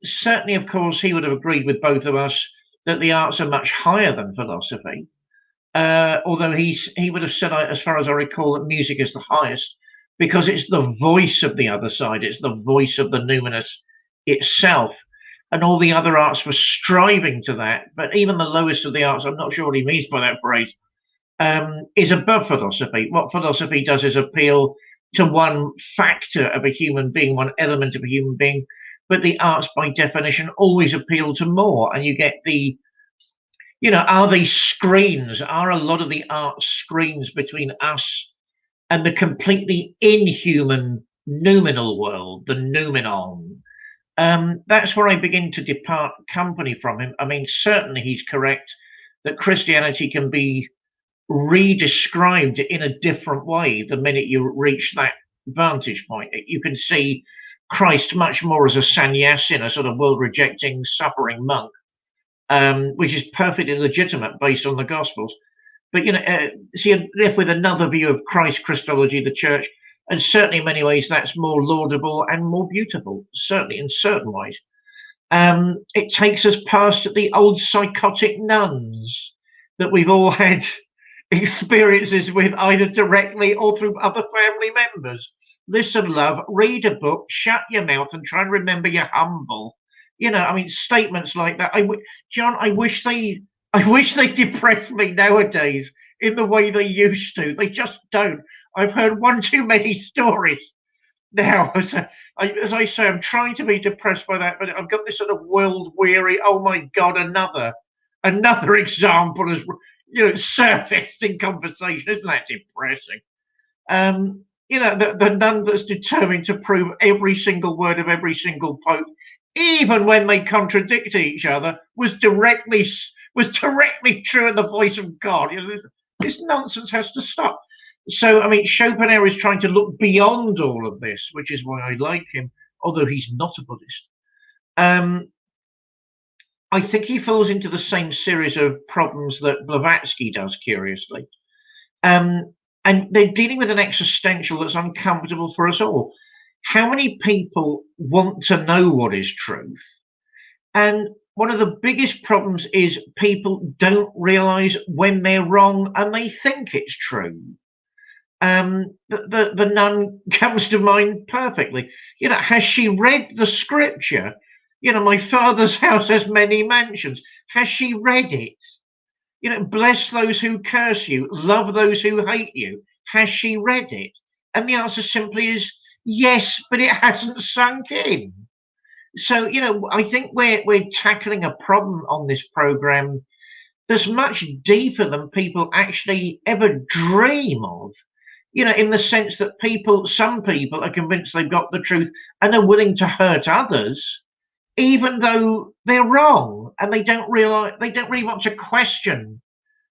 Certainly, of course, he would have agreed with both of us that the arts are much higher than philosophy. Although he would have said, as far as I recall, that music is the highest because it's the voice of the other side. It's the voice of the numinous itself. And all the other arts were striving to that. But even the lowest of the arts, I'm not sure what he means by that phrase, is above philosophy. What philosophy does is appeal to one factor of a human being, one element of a human being, but the arts by definition always appeal to more. And you get the, are these screens, are a lot of the art screens between us and the completely inhuman noumenal world, the noumenon? That's where I begin to depart company from him. I mean, certainly he's correct that Christianity can be redescribed in a different way the minute you reach that vantage point. You can see Christ much more as a sannyasin, a sort of world-rejecting, suffering monk, which is perfectly legitimate based on the Gospels. But, see, if with another view of Christ, Christology, the church, and certainly in many ways that's more laudable and more beautiful, certainly in certain ways. It takes us past the old psychotic nuns that we've all had experiences with, either directly or through other family members. Listen, love, read a book, shut your mouth and try and remember you're humble. Statements like that. John, I wish they depress me nowadays in the way they used to. They just don't. I've heard one too many stories now. As I say, I'm trying to be depressed by that, but I've got this sort of world weary, oh my God, another example has surfaced in conversation. Isn't that depressing? The nun that's determined to prove every single word of every single pope, even when they contradict each other, was directly true in the voice of God. This nonsense has to stop. So, Schopenhauer is trying to look beyond all of this, which is why I like him, although he's not a Buddhist. I think he falls into the same series of problems that Blavatsky does, curiously. And they're dealing with an existential that's uncomfortable for us all. How many people want to know what is truth? And one of the biggest problems is people don't realize when they're wrong and they think it's true. The nun comes to mind perfectly. Has she read the scripture? My Father's house has many mansions. Has she read it? Bless those who curse you, love those who hate you. has she read it? And the answer simply is yes, but it hasn't sunk in. So, I think we're tackling a problem on this program that's much deeper than people actually ever dream of. In the sense that some people are convinced they've got the truth and are willing to hurt others, even though they're wrong, and they don't really want to question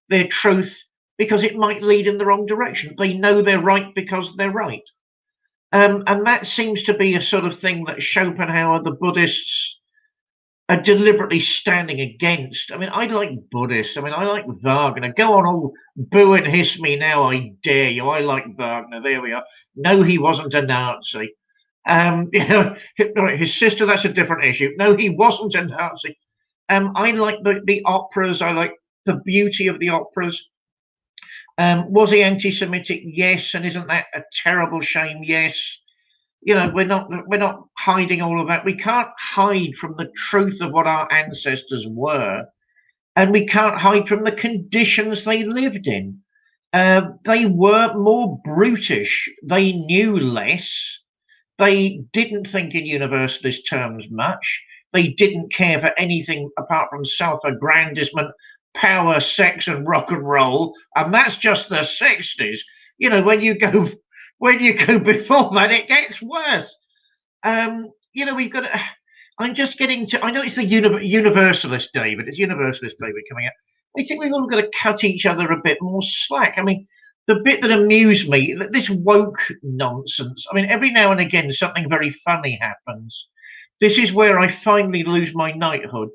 their truth because it might lead in the wrong direction. They know they're right because they're right. And that seems to be a sort of thing that Schopenhauer, the Buddhists, are deliberately standing against. I mean, I like Buddhists. I mean, I like Wagner. Go on, all boo and hiss me now, I dare you. I like Wagner. There we are. No, he wasn't a Nazi. His sister, that's a different issue. No, he wasn't a Nazi. I like the operas. I like the beauty of the operas. Was he anti-Semitic? Yes. And isn't that a terrible shame? Yes. We're not hiding all of that. We can't hide from the truth of what our ancestors were, and we can't hide from the conditions they lived in. They were more brutish. They knew less. They didn't think in universalist terms much. They didn't care for anything apart from self-aggrandizement, power, sex, and rock and roll. And that's just the 60s. When you go before that, it gets worse. We've got to, I'm just getting to, I know it's the Universalist David, it's Universalist David coming out. I think we've all got to cut each other a bit more slack. I mean, the bit that amused me, this woke nonsense, I mean, every now and again, something very funny happens. This is where I finally lose my knighthood.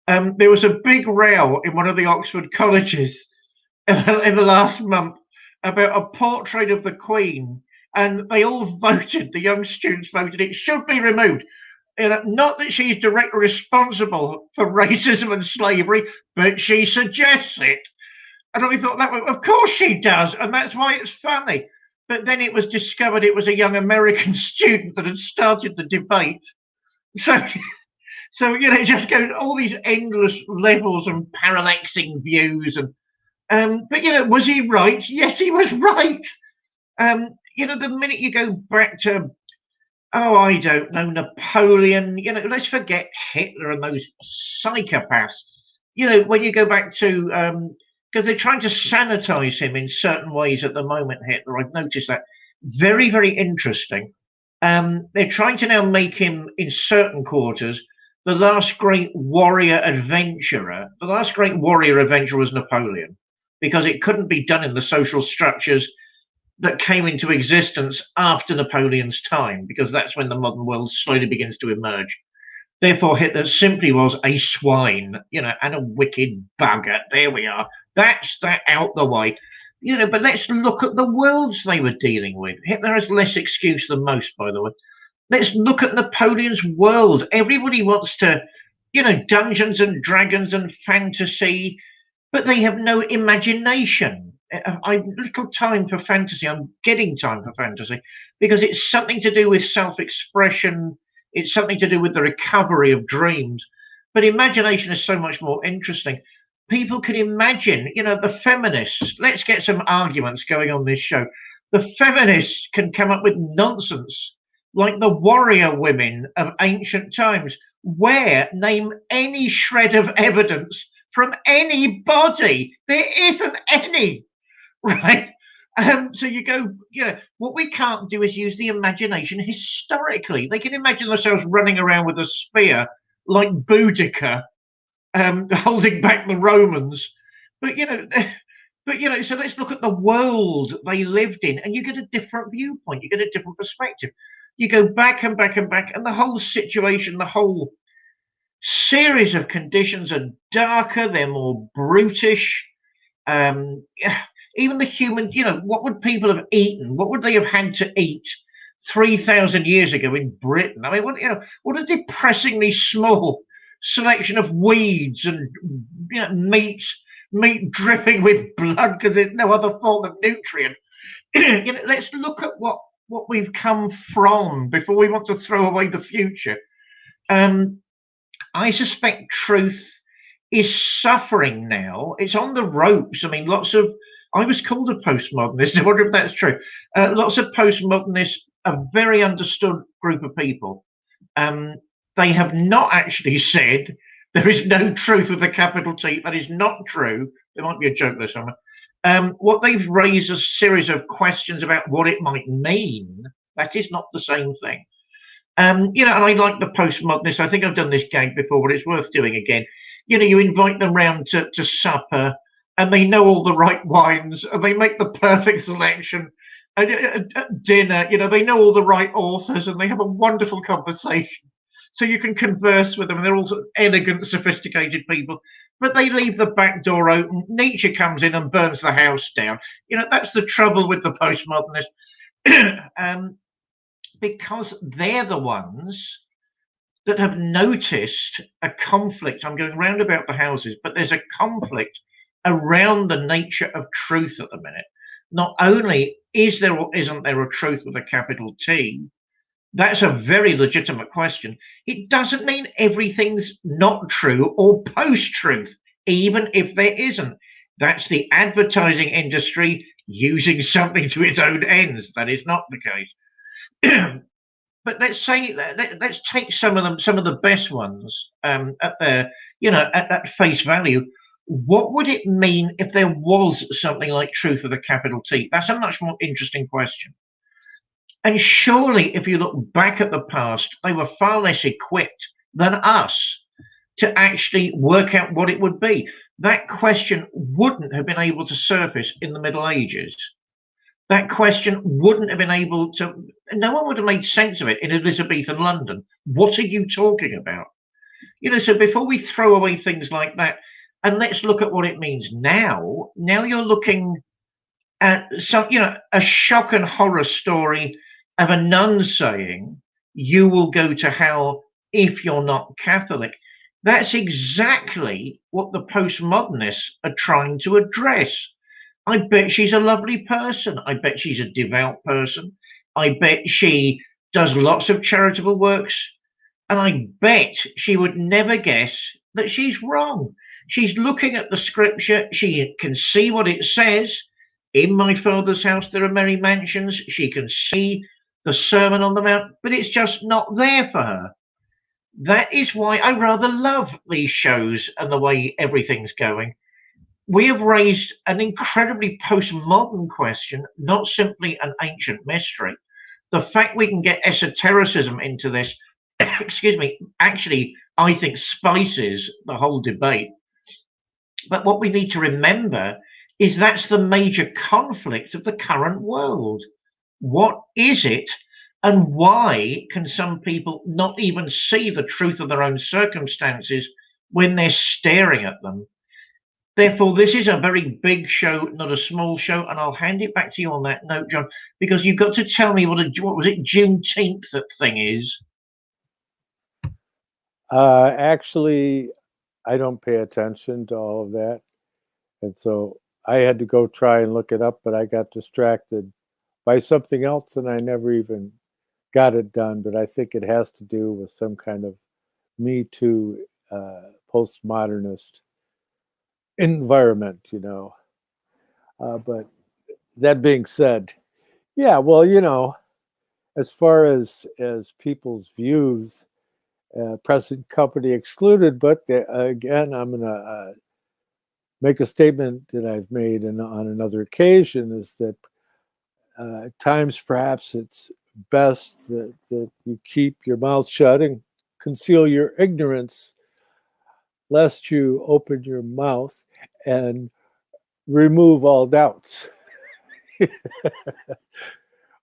There was a big row in one of the Oxford colleges in the last month about a portrait of the Queen, and they all voted, the young students voted, it should be removed. Not that she's directly responsible for racism and slavery, but she suggests it. And I thought, of course she does, and that's why it's funny. But then it was discovered it was a young American student that had started the debate. So it just goes all these endless levels and parallaxing views. But was he right? Yes, he was right. The minute you go back to, I don't know, Napoleon, let's forget Hitler and those psychopaths. When you go back to, because they're trying to sanitize him in certain ways at the moment, Hitler, I've noticed that. Very, very interesting. They're trying to now make him, in certain quarters, the last great warrior adventurer. The last great warrior adventurer was Napoleon, because it couldn't be done in the social structures that came into existence after Napoleon's time, because that's when the modern world slowly begins to emerge. Therefore, Hitler simply was a swine, and a wicked bugger. There we are. That's that out the way. But let's look at the worlds they were dealing with. Hitler has less excuse than most, by the way. Let's look at Napoleon's world. Everybody wants to, Dungeons and Dragons and fantasy, but they have no imagination. I've little time for fantasy. I'm getting time for fantasy because it's something to do with self-expression. It's something to do with the recovery of dreams. But imagination is so much more interesting. People can imagine, the feminists. Let's get some arguments going on this show. The feminists can come up with nonsense like the warrior women of ancient times. Name any shred of evidence from anybody. There isn't any. Right. So you go, what we can't do is use the imagination historically. They can imagine themselves running around with a spear like Boudicca, holding back the Romans. But so let's look at the world they lived in, and you get a different viewpoint, you get a different perspective. You go back and back and back, and the whole situation, the whole series of conditions are darker, they're more brutish. Even the human, what would people have eaten? What would they have had to eat 3,000 years ago in Britain? I mean, what a depressingly small selection of weeds and meat dripping with blood because there's no other form of nutrient. Let's look at what we've come from before we want to throw away the future. I suspect truth is suffering now. It's on the ropes. I mean, lots of I was called a postmodernist. I wonder if that's true. Lots of postmodernists, a very understood group of people. They have not actually said there is no truth with a capital T. That is not true. There might be a joke there somewhere. What they've raised a series of questions about what it might mean. That is not the same thing. You know, and I like the postmodernists. I think I've done this gag before, but it's worth doing again. You know, you invite them round to supper, and they know all the right wines, and they make the perfect selection. And at dinner, you know, they know all the right authors, and they have a wonderful conversation. So you can converse with them. They're all sort of elegant, sophisticated people, but they leave the back door open. Nietzsche comes in and burns the house down. You know, that's the trouble with the postmodernists. Because they're the ones that have noticed a conflict. I'm going round about the houses, but there's a conflict around the nature of truth at the minute. Not only is there or isn't there a truth with a capital T, that's a very legitimate question. It doesn't mean everything's not true or post-truth, even if there isn't. That's the advertising industry using something to its own ends. That is not the case. But let's take some of them, some of the best ones at their, you know, at that face value. What would it mean if there was something like truth with a capital T? That's a much more interesting question. And surely, if you look back at the past, they were far less equipped than us to actually work out what it would be. That question wouldn't have been able to surface in the Middle Ages. That question wouldn't have been able to, no one would have made sense of it in Elizabethan London. What are you talking about? You know, so before we throw away things like that, and let's look at what it means now. Now you're looking at some, you know, a shock and horror story of a nun saying, you will go to hell if you're not Catholic. That's exactly what the postmodernists are trying to address. I bet she's a lovely person. I bet she's a devout person. I bet she does lots of charitable works. And I bet she would never guess that she's wrong. She's looking at the scripture. She can see what it says. In my Father's house there are many mansions. She can see the Sermon on the Mount, but it's just not there for her. That is why I rather love these shows and the way everything's going. We have raised an incredibly postmodern question, not simply an ancient mystery. The fact we can get esotericism into this, excuse me, actually, I think spices the whole debate. But what we need to remember is that's the major conflict of the current world. What is it, and why can some people not even see the truth of their own circumstances when they're staring at them? Therefore, this is a very big show, not a small show, and I'll hand it back to you on that note, John, because you've got to tell me what was it, Juneteenth that thing is? Actually, I don't pay attention to all of that, and so I had to go try and look it up, but I got distracted by something else, and I never even got it done. But I think it has to do with some kind of Me Too postmodernist environment, you know. But that being said, yeah, well, you know, as far as people's views, present company excluded, but again, I'm going to make a statement that I've made on another occasion, is that at times perhaps it's best that you keep your mouth shut and conceal your ignorance, lest you open your mouth and remove all doubts.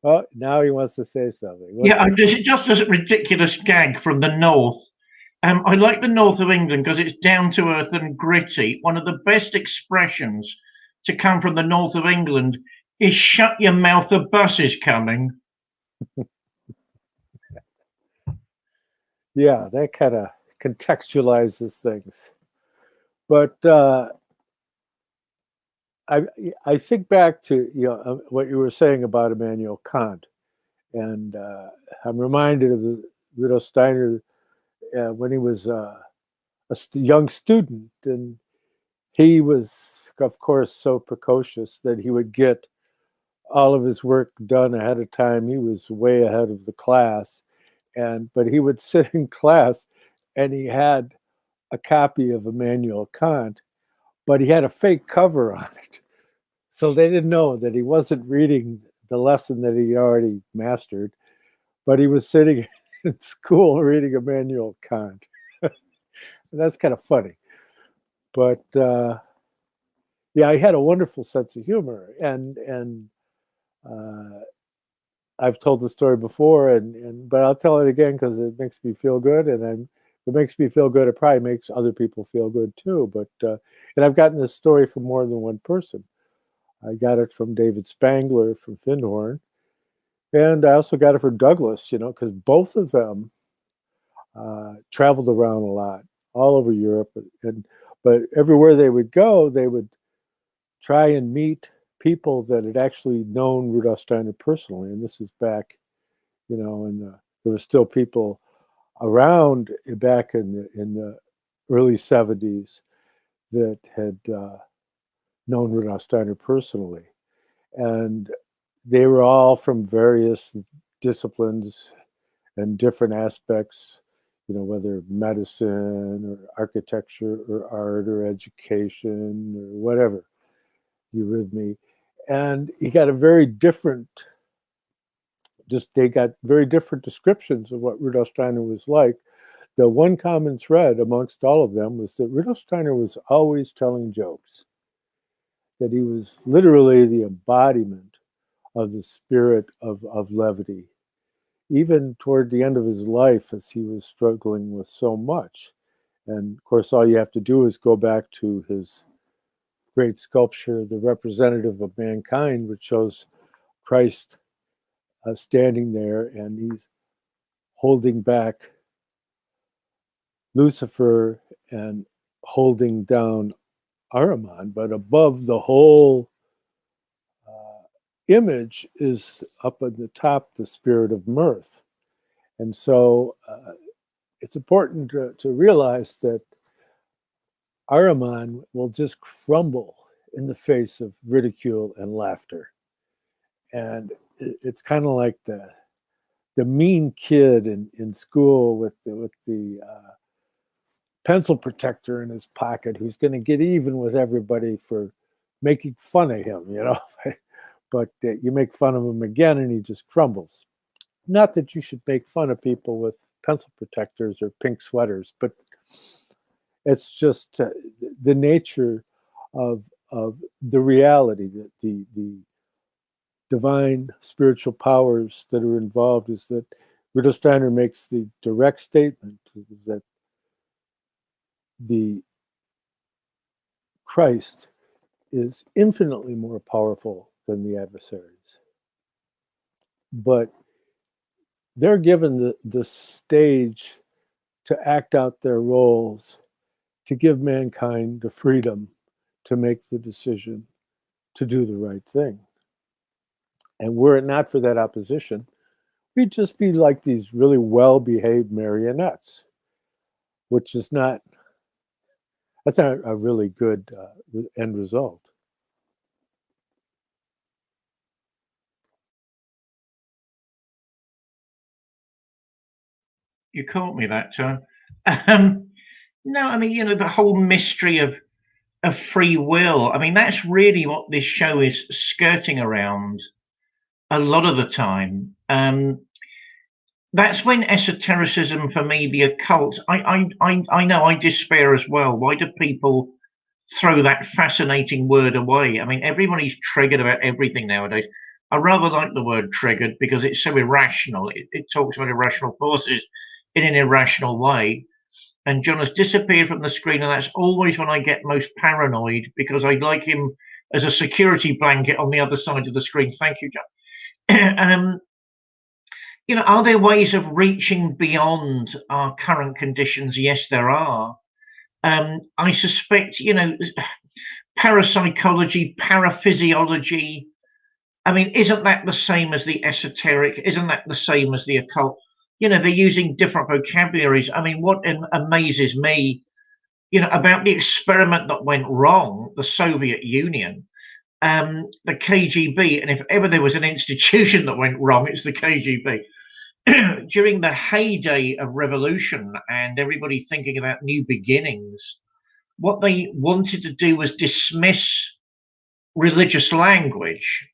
Oh, now he wants to say something. Yeah, just as a ridiculous gag from the north. I like the north of England because it's down to earth and gritty. One of the best expressions to come from the north of England is "shut your mouth, the bus is coming." Yeah, that kind of contextualizes things. But I think back to what you were saying about Immanuel Kant, and I'm reminded of the Rudolf Steiner when he was a young student, and he was, of course, so precocious that he would get all of his work done ahead of time. He was way ahead of the class. But he would sit in class and he had a copy of Immanuel Kant, but he had a fake cover on it. So they didn't know that he wasn't reading the lesson that he already mastered, but he was sitting in school reading Immanuel Kant. That's kind of funny. But yeah, he had a wonderful sense of humor. And I've told the story before, but I'll tell it again because it makes me feel good, and it makes me feel good. It probably makes other people feel good too. But and I've gotten this story from more than one person. I got it from David Spangler from Findhorn, and I also got it from Douglas. Because both of them traveled around a lot, all over Europe, but everywhere they would go, they would try and meet people that had actually known Rudolf Steiner personally. And this is back, and there were still people around back in the early 70s that had known Rudolf Steiner personally. And they were all from various disciplines and different aspects, whether medicine or architecture or art or education or whatever. You with me? And he got a very different, they got very different descriptions of what Rudolf Steiner was like. The one common thread amongst all of them was that Rudolf Steiner was always telling jokes, that he was literally the embodiment of the spirit of levity, even toward the end of his life as he was struggling with so much. And of course, all you have to do is go back to his great sculpture, The Representative of Mankind, which shows Christ standing there, and he's holding back Lucifer and holding down Ahriman, but above the whole image is up at the top the spirit of mirth. And so it's important to realize that Ahriman will just crumble in the face of ridicule and laughter. And it's kind of like the mean kid in school with the pencil protector in his pocket who's going to get even with everybody for making fun of him, but you make fun of him again and he just crumbles. Not that you should make fun of people with pencil protectors or pink sweaters, but it's just the nature of the reality, that the divine spiritual powers that are involved, is that Rudolf Steiner makes the direct statement that the Christ is infinitely more powerful than the adversaries. But they're given the stage to act out their roles, to give mankind the freedom to make the decision to do the right thing. And were it not for that opposition, we'd just be like these really well-behaved marionettes, which is not, that's not a really good end result. You caught me that time. No, I mean, the whole mystery of free will. I mean, that's really what this show is skirting around a lot of the time. That's when esotericism, for me, the occult. I know I despair as well. Why do people throw that fascinating word away? I mean, everybody's triggered about everything nowadays. I rather like the word triggered because it's so irrational. It talks about irrational forces in an irrational way. And John has disappeared from the screen, and that's always when I get most paranoid because I like him as a security blanket on the other side of the screen. Thank you, John. Are there ways of reaching beyond our current conditions? Yes, there are. I suspect, parapsychology, paraphysiology. I mean, isn't that the same as the esoteric? Isn't that the same as the occult? They're using different vocabularies. I mean, what amazes me about the experiment that went wrong, the Soviet Union, the KGB, and if ever there was an institution that went wrong, it's the KGB. During the heyday of revolution and everybody thinking about new beginnings, what they wanted to do was dismiss religious language,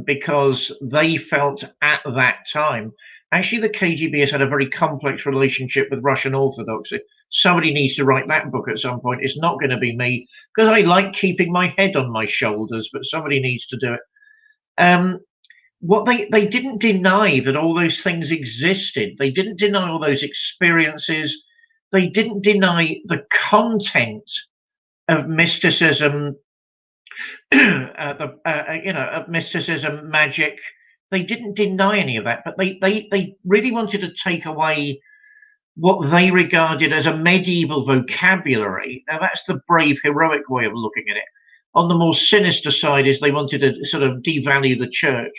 because they felt at that time, actually the KGB has had a very complex relationship with Russian Orthodoxy. Somebody needs to write that book at some point. It's not going to be me, because I like keeping my head on my shoulders, but somebody needs to do it. What they didn't deny that all those things existed. They didn't deny all those experiences. They didn't deny the content of mysticism, of mysticism, magic. They didn't deny any of that, but they really wanted to take away what they regarded as a medieval vocabulary. Now, that's the brave, heroic way of looking at it. On the more sinister side is they wanted to sort of devalue the church,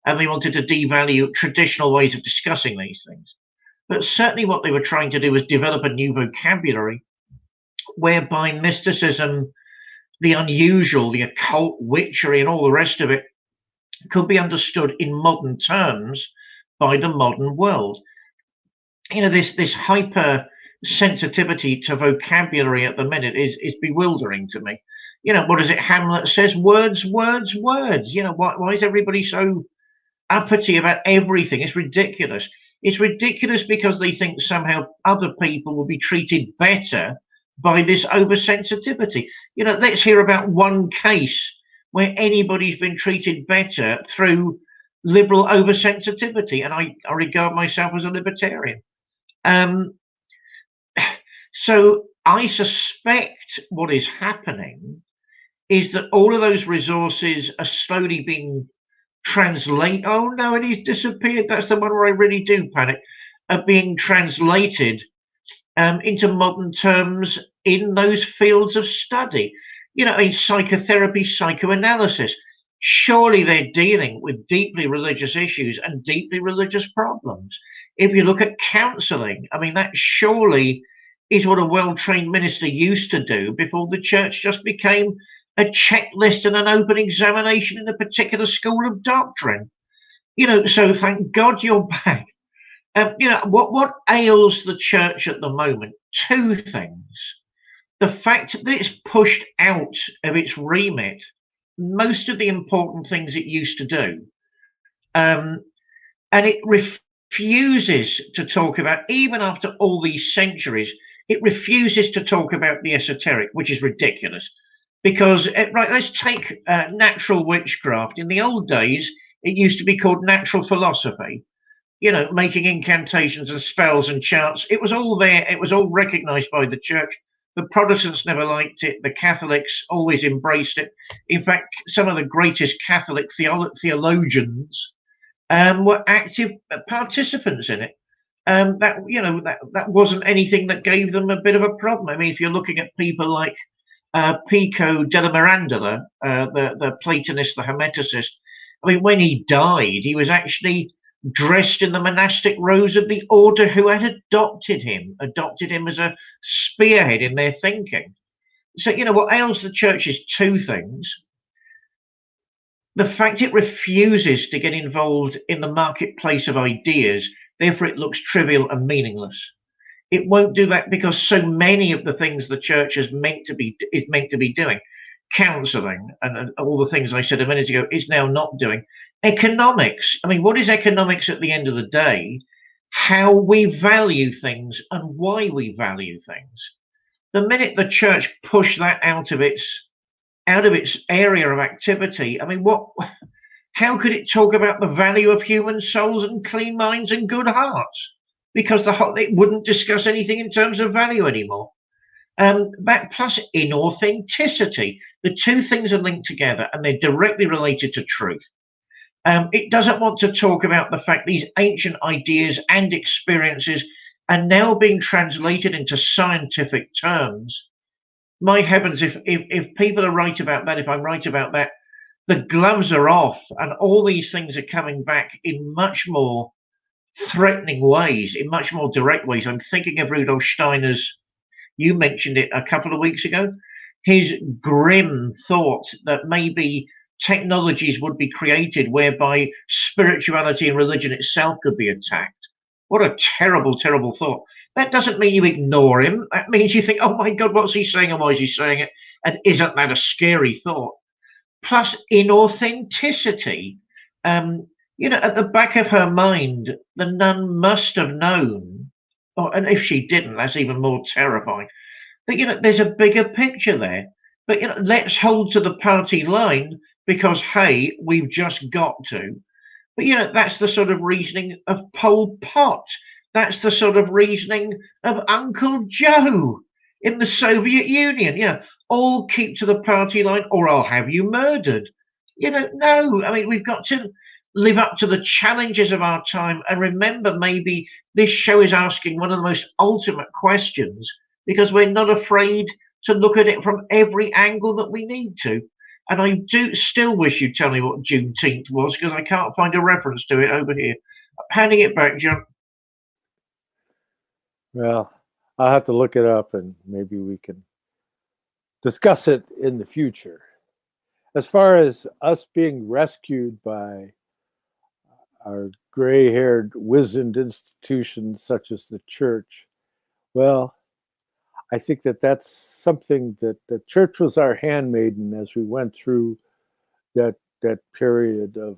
and they wanted to devalue traditional ways of discussing these things. But certainly what they were trying to do was develop a new vocabulary whereby mysticism, the unusual, the occult, witchery, and all the rest of it could be understood in modern terms by the modern world. This hyper sensitivity to vocabulary at the minute is bewildering to me. What is it? Hamlet says, words, words, words. Why is everybody so uppity about everything? It's ridiculous. It's ridiculous because they think somehow other people will be treated better by this oversensitivity. Let's hear about one case where anybody's been treated better through liberal oversensitivity, and I regard myself as a libertarian. So I suspect what is happening is that all of those resources are slowly being translated. Oh no, and he's disappeared. That's the one where I really do panic. Are being translated into modern terms in those fields of study. In psychotherapy, psychoanalysis. Surely they're dealing with deeply religious issues and deeply religious problems. If you look at counselling, that surely is what a well-trained minister used to do before the church just became a checklist and an open examination in a particular school of doctrine. So thank God you're back. What ails the church at the moment? Two things. The fact that it's pushed out of its remit most of the important things it used to do. And it refuses to talk about, even after all these centuries, it refuses to talk about the esoteric, which is ridiculous. Because, let's take natural witchcraft. In the old days, it used to be called natural philosophy. Making incantations and spells and charts. It was all there. It was all recognized by the church. The Protestants never liked it. The Catholics always embraced it. In fact, some of the greatest Catholic theologians were active participants in it. That wasn't anything that gave them a bit of a problem. If you're looking at people like Pico della Mirandola, the Platonist, the Hermeticist, when he died, he was actually dressed in the monastic robes of the order who had adopted him as a spearhead in their thinking. So, what ails the church is two things. The fact it refuses to get involved in the marketplace of ideas, therefore it looks trivial and meaningless. It won't do that because so many of the things the church is meant to be doing, counselling and all the things I said a minute ago, is now not doing. Economics. What is economics at the end of the day? How we value things and why we value things. The minute the church pushed that out of its area of activity, how could it talk about the value of human souls and clean minds and good hearts? Because it wouldn't discuss anything in terms of value anymore. That plus inauthenticity. The two things are linked together and they're directly related to truth. It doesn't want to talk about the fact these ancient ideas and experiences are now being translated into scientific terms. My heavens, if people are right about that, if I'm right about that, the gloves are off and all these things are coming back in much more threatening ways, in much more direct ways. I'm thinking of Rudolf Steiner's You mentioned it a couple of weeks ago. His grim thought that maybe technologies would be created whereby spirituality and religion itself could be attacked. What a terrible, terrible thought. That doesn't mean you ignore him. That means you think, oh my God, what's he saying and why is he saying it? And isn't that a scary thought? Plus, inauthenticity. At the back of her mind, the nun must have known, and if she didn't, that's even more terrifying. But there's a bigger picture there. But let's hold to the party line because hey, we've just got to. But that's the sort of reasoning of Pol Pot. That's the sort of reasoning of Uncle Joe in the Soviet Union. All keep to the party line or I'll have you murdered. No, I mean, we've got to live up to the challenges of our time and remember maybe this show is asking one of the most ultimate questions because we're not afraid to look at it from every angle that we need to. And I do still wish you'd tell me what Juneteenth was because I can't find a reference to it over here. Handing it back, John. Well, I'll have to look it up and maybe we can discuss it in the future. As far as us being rescued by our gray-haired, wizened institutions such as the church, well, I think that that's something that the church was our handmaiden as we went through that period of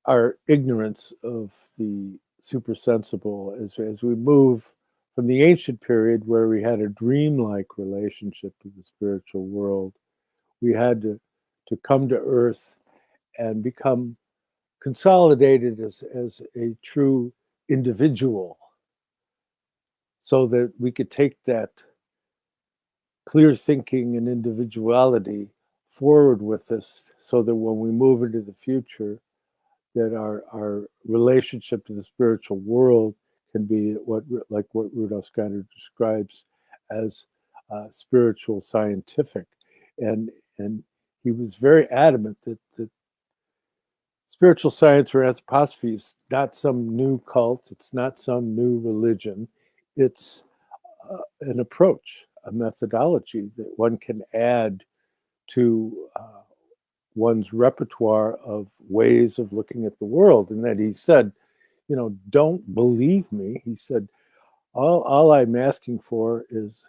our ignorance of the supersensible as we move from the ancient period where we had a dreamlike relationship with the spiritual world. We had to come to earth and become consolidated as a true individual so that we could take that clear thinking and individuality forward with us so that when we move into the future, that our relationship to the spiritual world can be what Rudolf Steiner describes as spiritual scientific. And he was very adamant that spiritual science or anthroposophy is not some new cult, it's not some new religion, it's an approach, a methodology that one can add to one's repertoire of ways of looking at the world. And that he said, don't believe me. He said, all I'm asking for is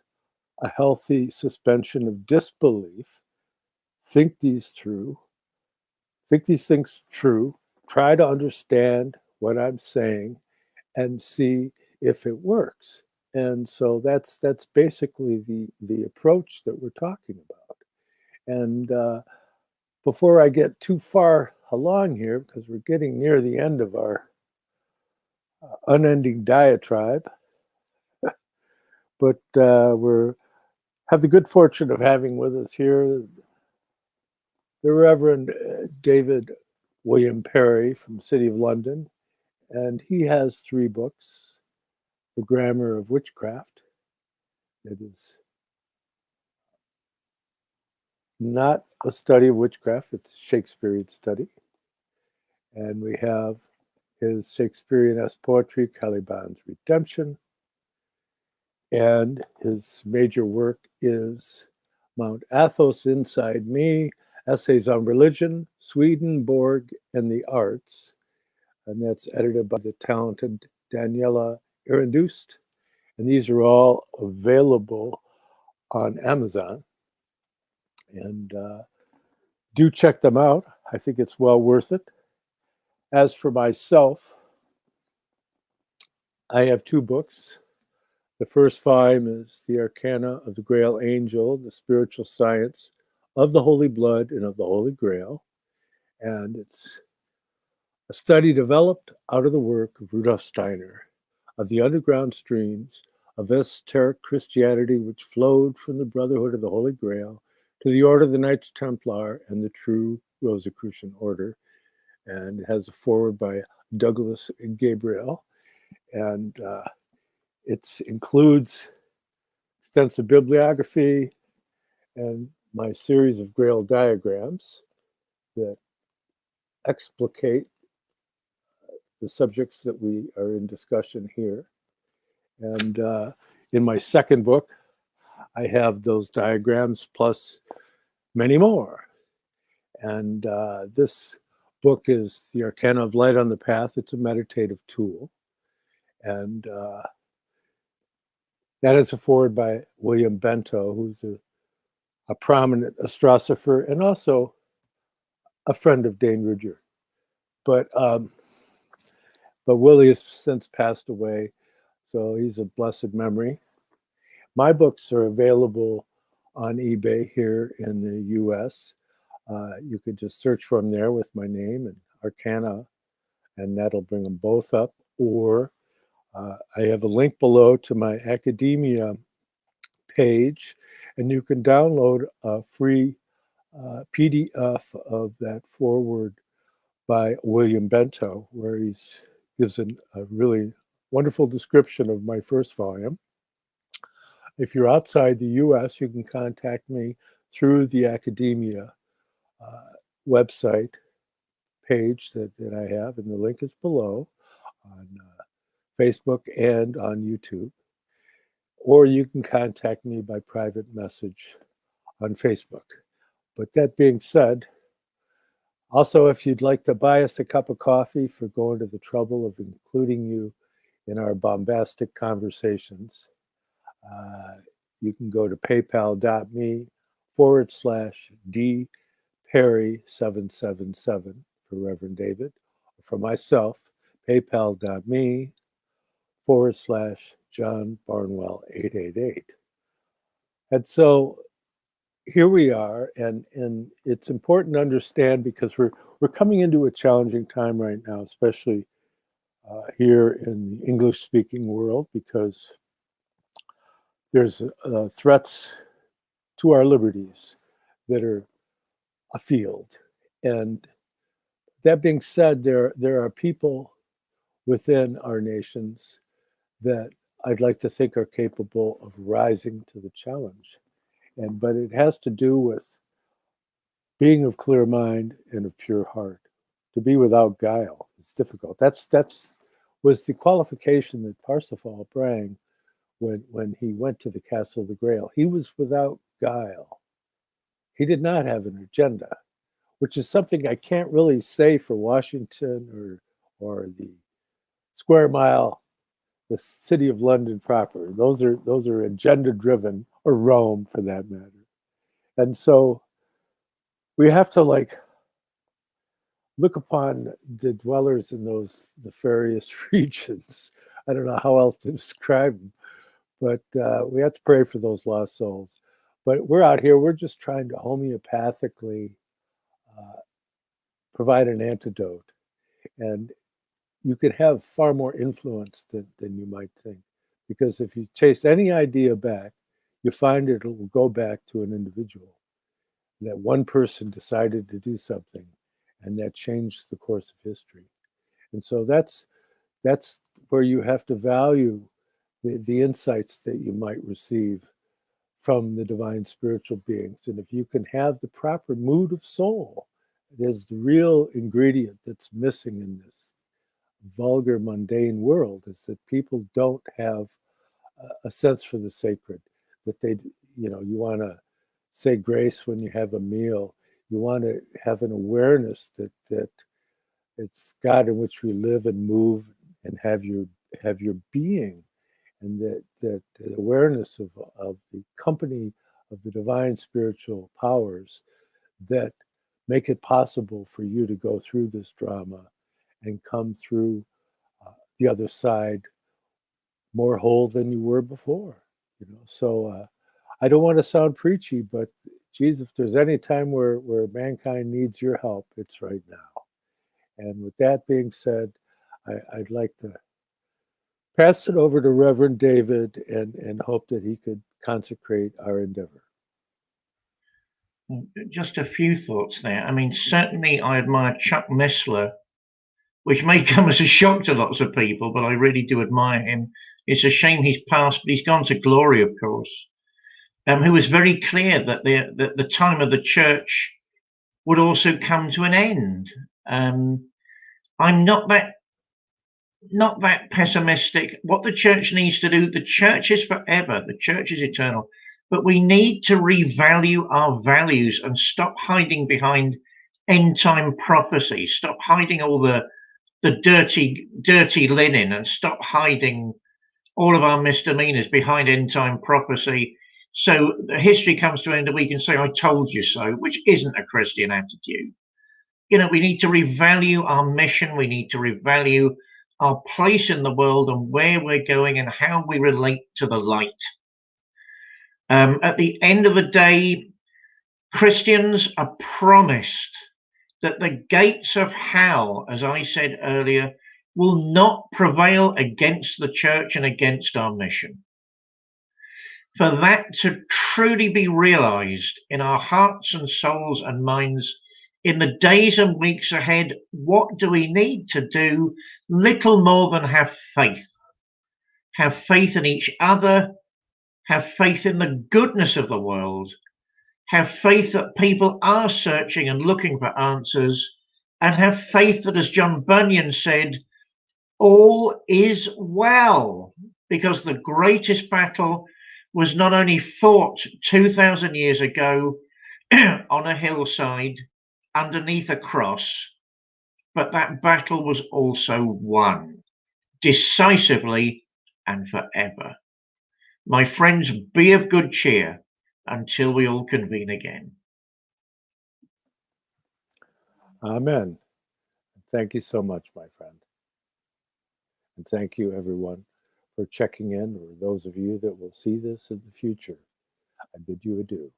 a healthy suspension of disbelief. Think these things true, try to understand what I'm saying and see if it works. And so that's basically the approach that we're talking about. And before I get too far along here, because we're getting near the end of our unending diatribe, but we have the good fortune of having with us here the Reverend David William Parry from the City of London, and he has 3 books. The Grammar of Witchcraft. It is not a study of witchcraft, it's a Shakespearean study. And we have his Shakespearean-esque poetry, Caliban's Redemption. And his major work is Mount Athos Inside Me, Essays on Religion, Swedenborg and the Arts. And that's edited by the talented Daniela Irendust. And these are all available on Amazon. And do check them out. I think it's well worth it. As for myself, I have 2 books. The first volume is The Arcana of the Grail Angel, the spiritual science of the Holy Blood and of the Holy Grail. And it's a study developed out of the work of Rudolf Steiner, of the underground streams of esoteric Christianity which flowed from the Brotherhood of the Holy Grail to the Order of the Knights Templar and the true Rosicrucian Order. And it has a foreword by Douglas Gabriel. And it includes extensive bibliography and my series of Grail diagrams that explicate the subjects that we are in discussion here. And in my second book, I have those diagrams plus many more. And this book is The Arcana of Light on the Path. It's a meditative tool. And that is a foreword by William Bento, who's a prominent astrosopher and also a friend of Dane Rudhyar. But Willie has since passed away, so he's a blessed memory. My books are available on eBay here in the US. You could just search for them there with my name and Arcana, and that'll bring them both up. Or I have a link below to my academia page, and you can download a free PDF of that foreword by William Bento, where he gives a really wonderful description of my first volume. If you're outside the US, you can contact me through the academia website page that I have, and the link is below on Facebook and on YouTube. Or you can contact me by private message on Facebook. But that being said, also, if you'd like to buy us a cup of coffee for going to the trouble of including you in our bombastic conversations, you can go to paypal.me/dparry777 for Reverend David. For myself, paypal.me/John Barnwell 888. And so here we are, and it's important to understand because we're coming into a challenging time right now, especially here in the English-speaking world, because there's threats to our liberties that are afield. And that being said, there are people within our nations that I'd like to think are capable of rising to the challenge. But it has to do with being of clear mind and of pure heart. To be without guile, it's difficult. That's was the qualification that Parsifal brought when he went to the castle of the Grail. He was without guile. He did not have an agenda, which is something I can't really say for Washington or the Square Mile, the City of London proper. Those are agenda driven, or Rome for that matter. And so we have to look upon the dwellers in those nefarious regions. I don't know how else to describe them, but we have to pray for those lost souls. But we're out here, we're just trying to homeopathically provide an antidote. And you could have far more influence than you might think. Because if you chase any idea back, you find it will go back to an individual. That one person decided to do something, and that changed the course of history. And so that's where you have to value the insights that you might receive from the divine spiritual beings. And if you can have the proper mood of soul, it is the real ingredient that's missing in this vulgar, mundane world, is that people don't have a sense for the sacred, that you want to say grace when you have a meal. You want to have an awareness that it's God in which we live and move and have your being, and that awareness of the company of the divine spiritual powers that make it possible for you to go through this drama and come through the other side more whole than you were before. So I don't want to sound preachy, but geez, if there's any time where mankind needs your help, it's right now. And with that being said, I'd like to pass it over to Reverend David and hope that he could consecrate our endeavor. Just a few thoughts there. I mean, certainly I admire Chuck Missler, which may come as a shock to lots of people, but I really do admire him. It's a shame he's passed, but he's gone to glory, of course. Who was very clear that the time of the church would also come to an end. I'm not that not that pessimistic. What the church needs to do, the church is forever, the church is eternal, but we need to revalue our values and stop hiding behind end time prophecy, stop hiding all the dirty linen, and stop hiding all of our misdemeanors behind end time prophecy. So the history comes to an end and we can say, I told you so, which isn't a Christian attitude. You know, we need to revalue our mission. We need to revalue our place in the world and where we're going and how we relate to the light. At the end of the day, Christians are promised that the gates of hell, as I said earlier, will not prevail against the church and against our mission. For that to truly be realized in our hearts and souls and minds in the days and weeks ahead, what do we need to do? Little more than have faith. Have faith in each other, have faith in the goodness of the world, have faith that people are searching and looking for answers, and have faith that, as John Bunyan said, all is well, because the greatest battle was not only fought 2,000 years ago on a hillside underneath a cross, but that battle was also won decisively and forever. My friends, be of good cheer until we all convene again. Amen. Thank you so much, my friend. And thank you, everyone, for checking in, or those of you that will see this in the future. I bid you adieu.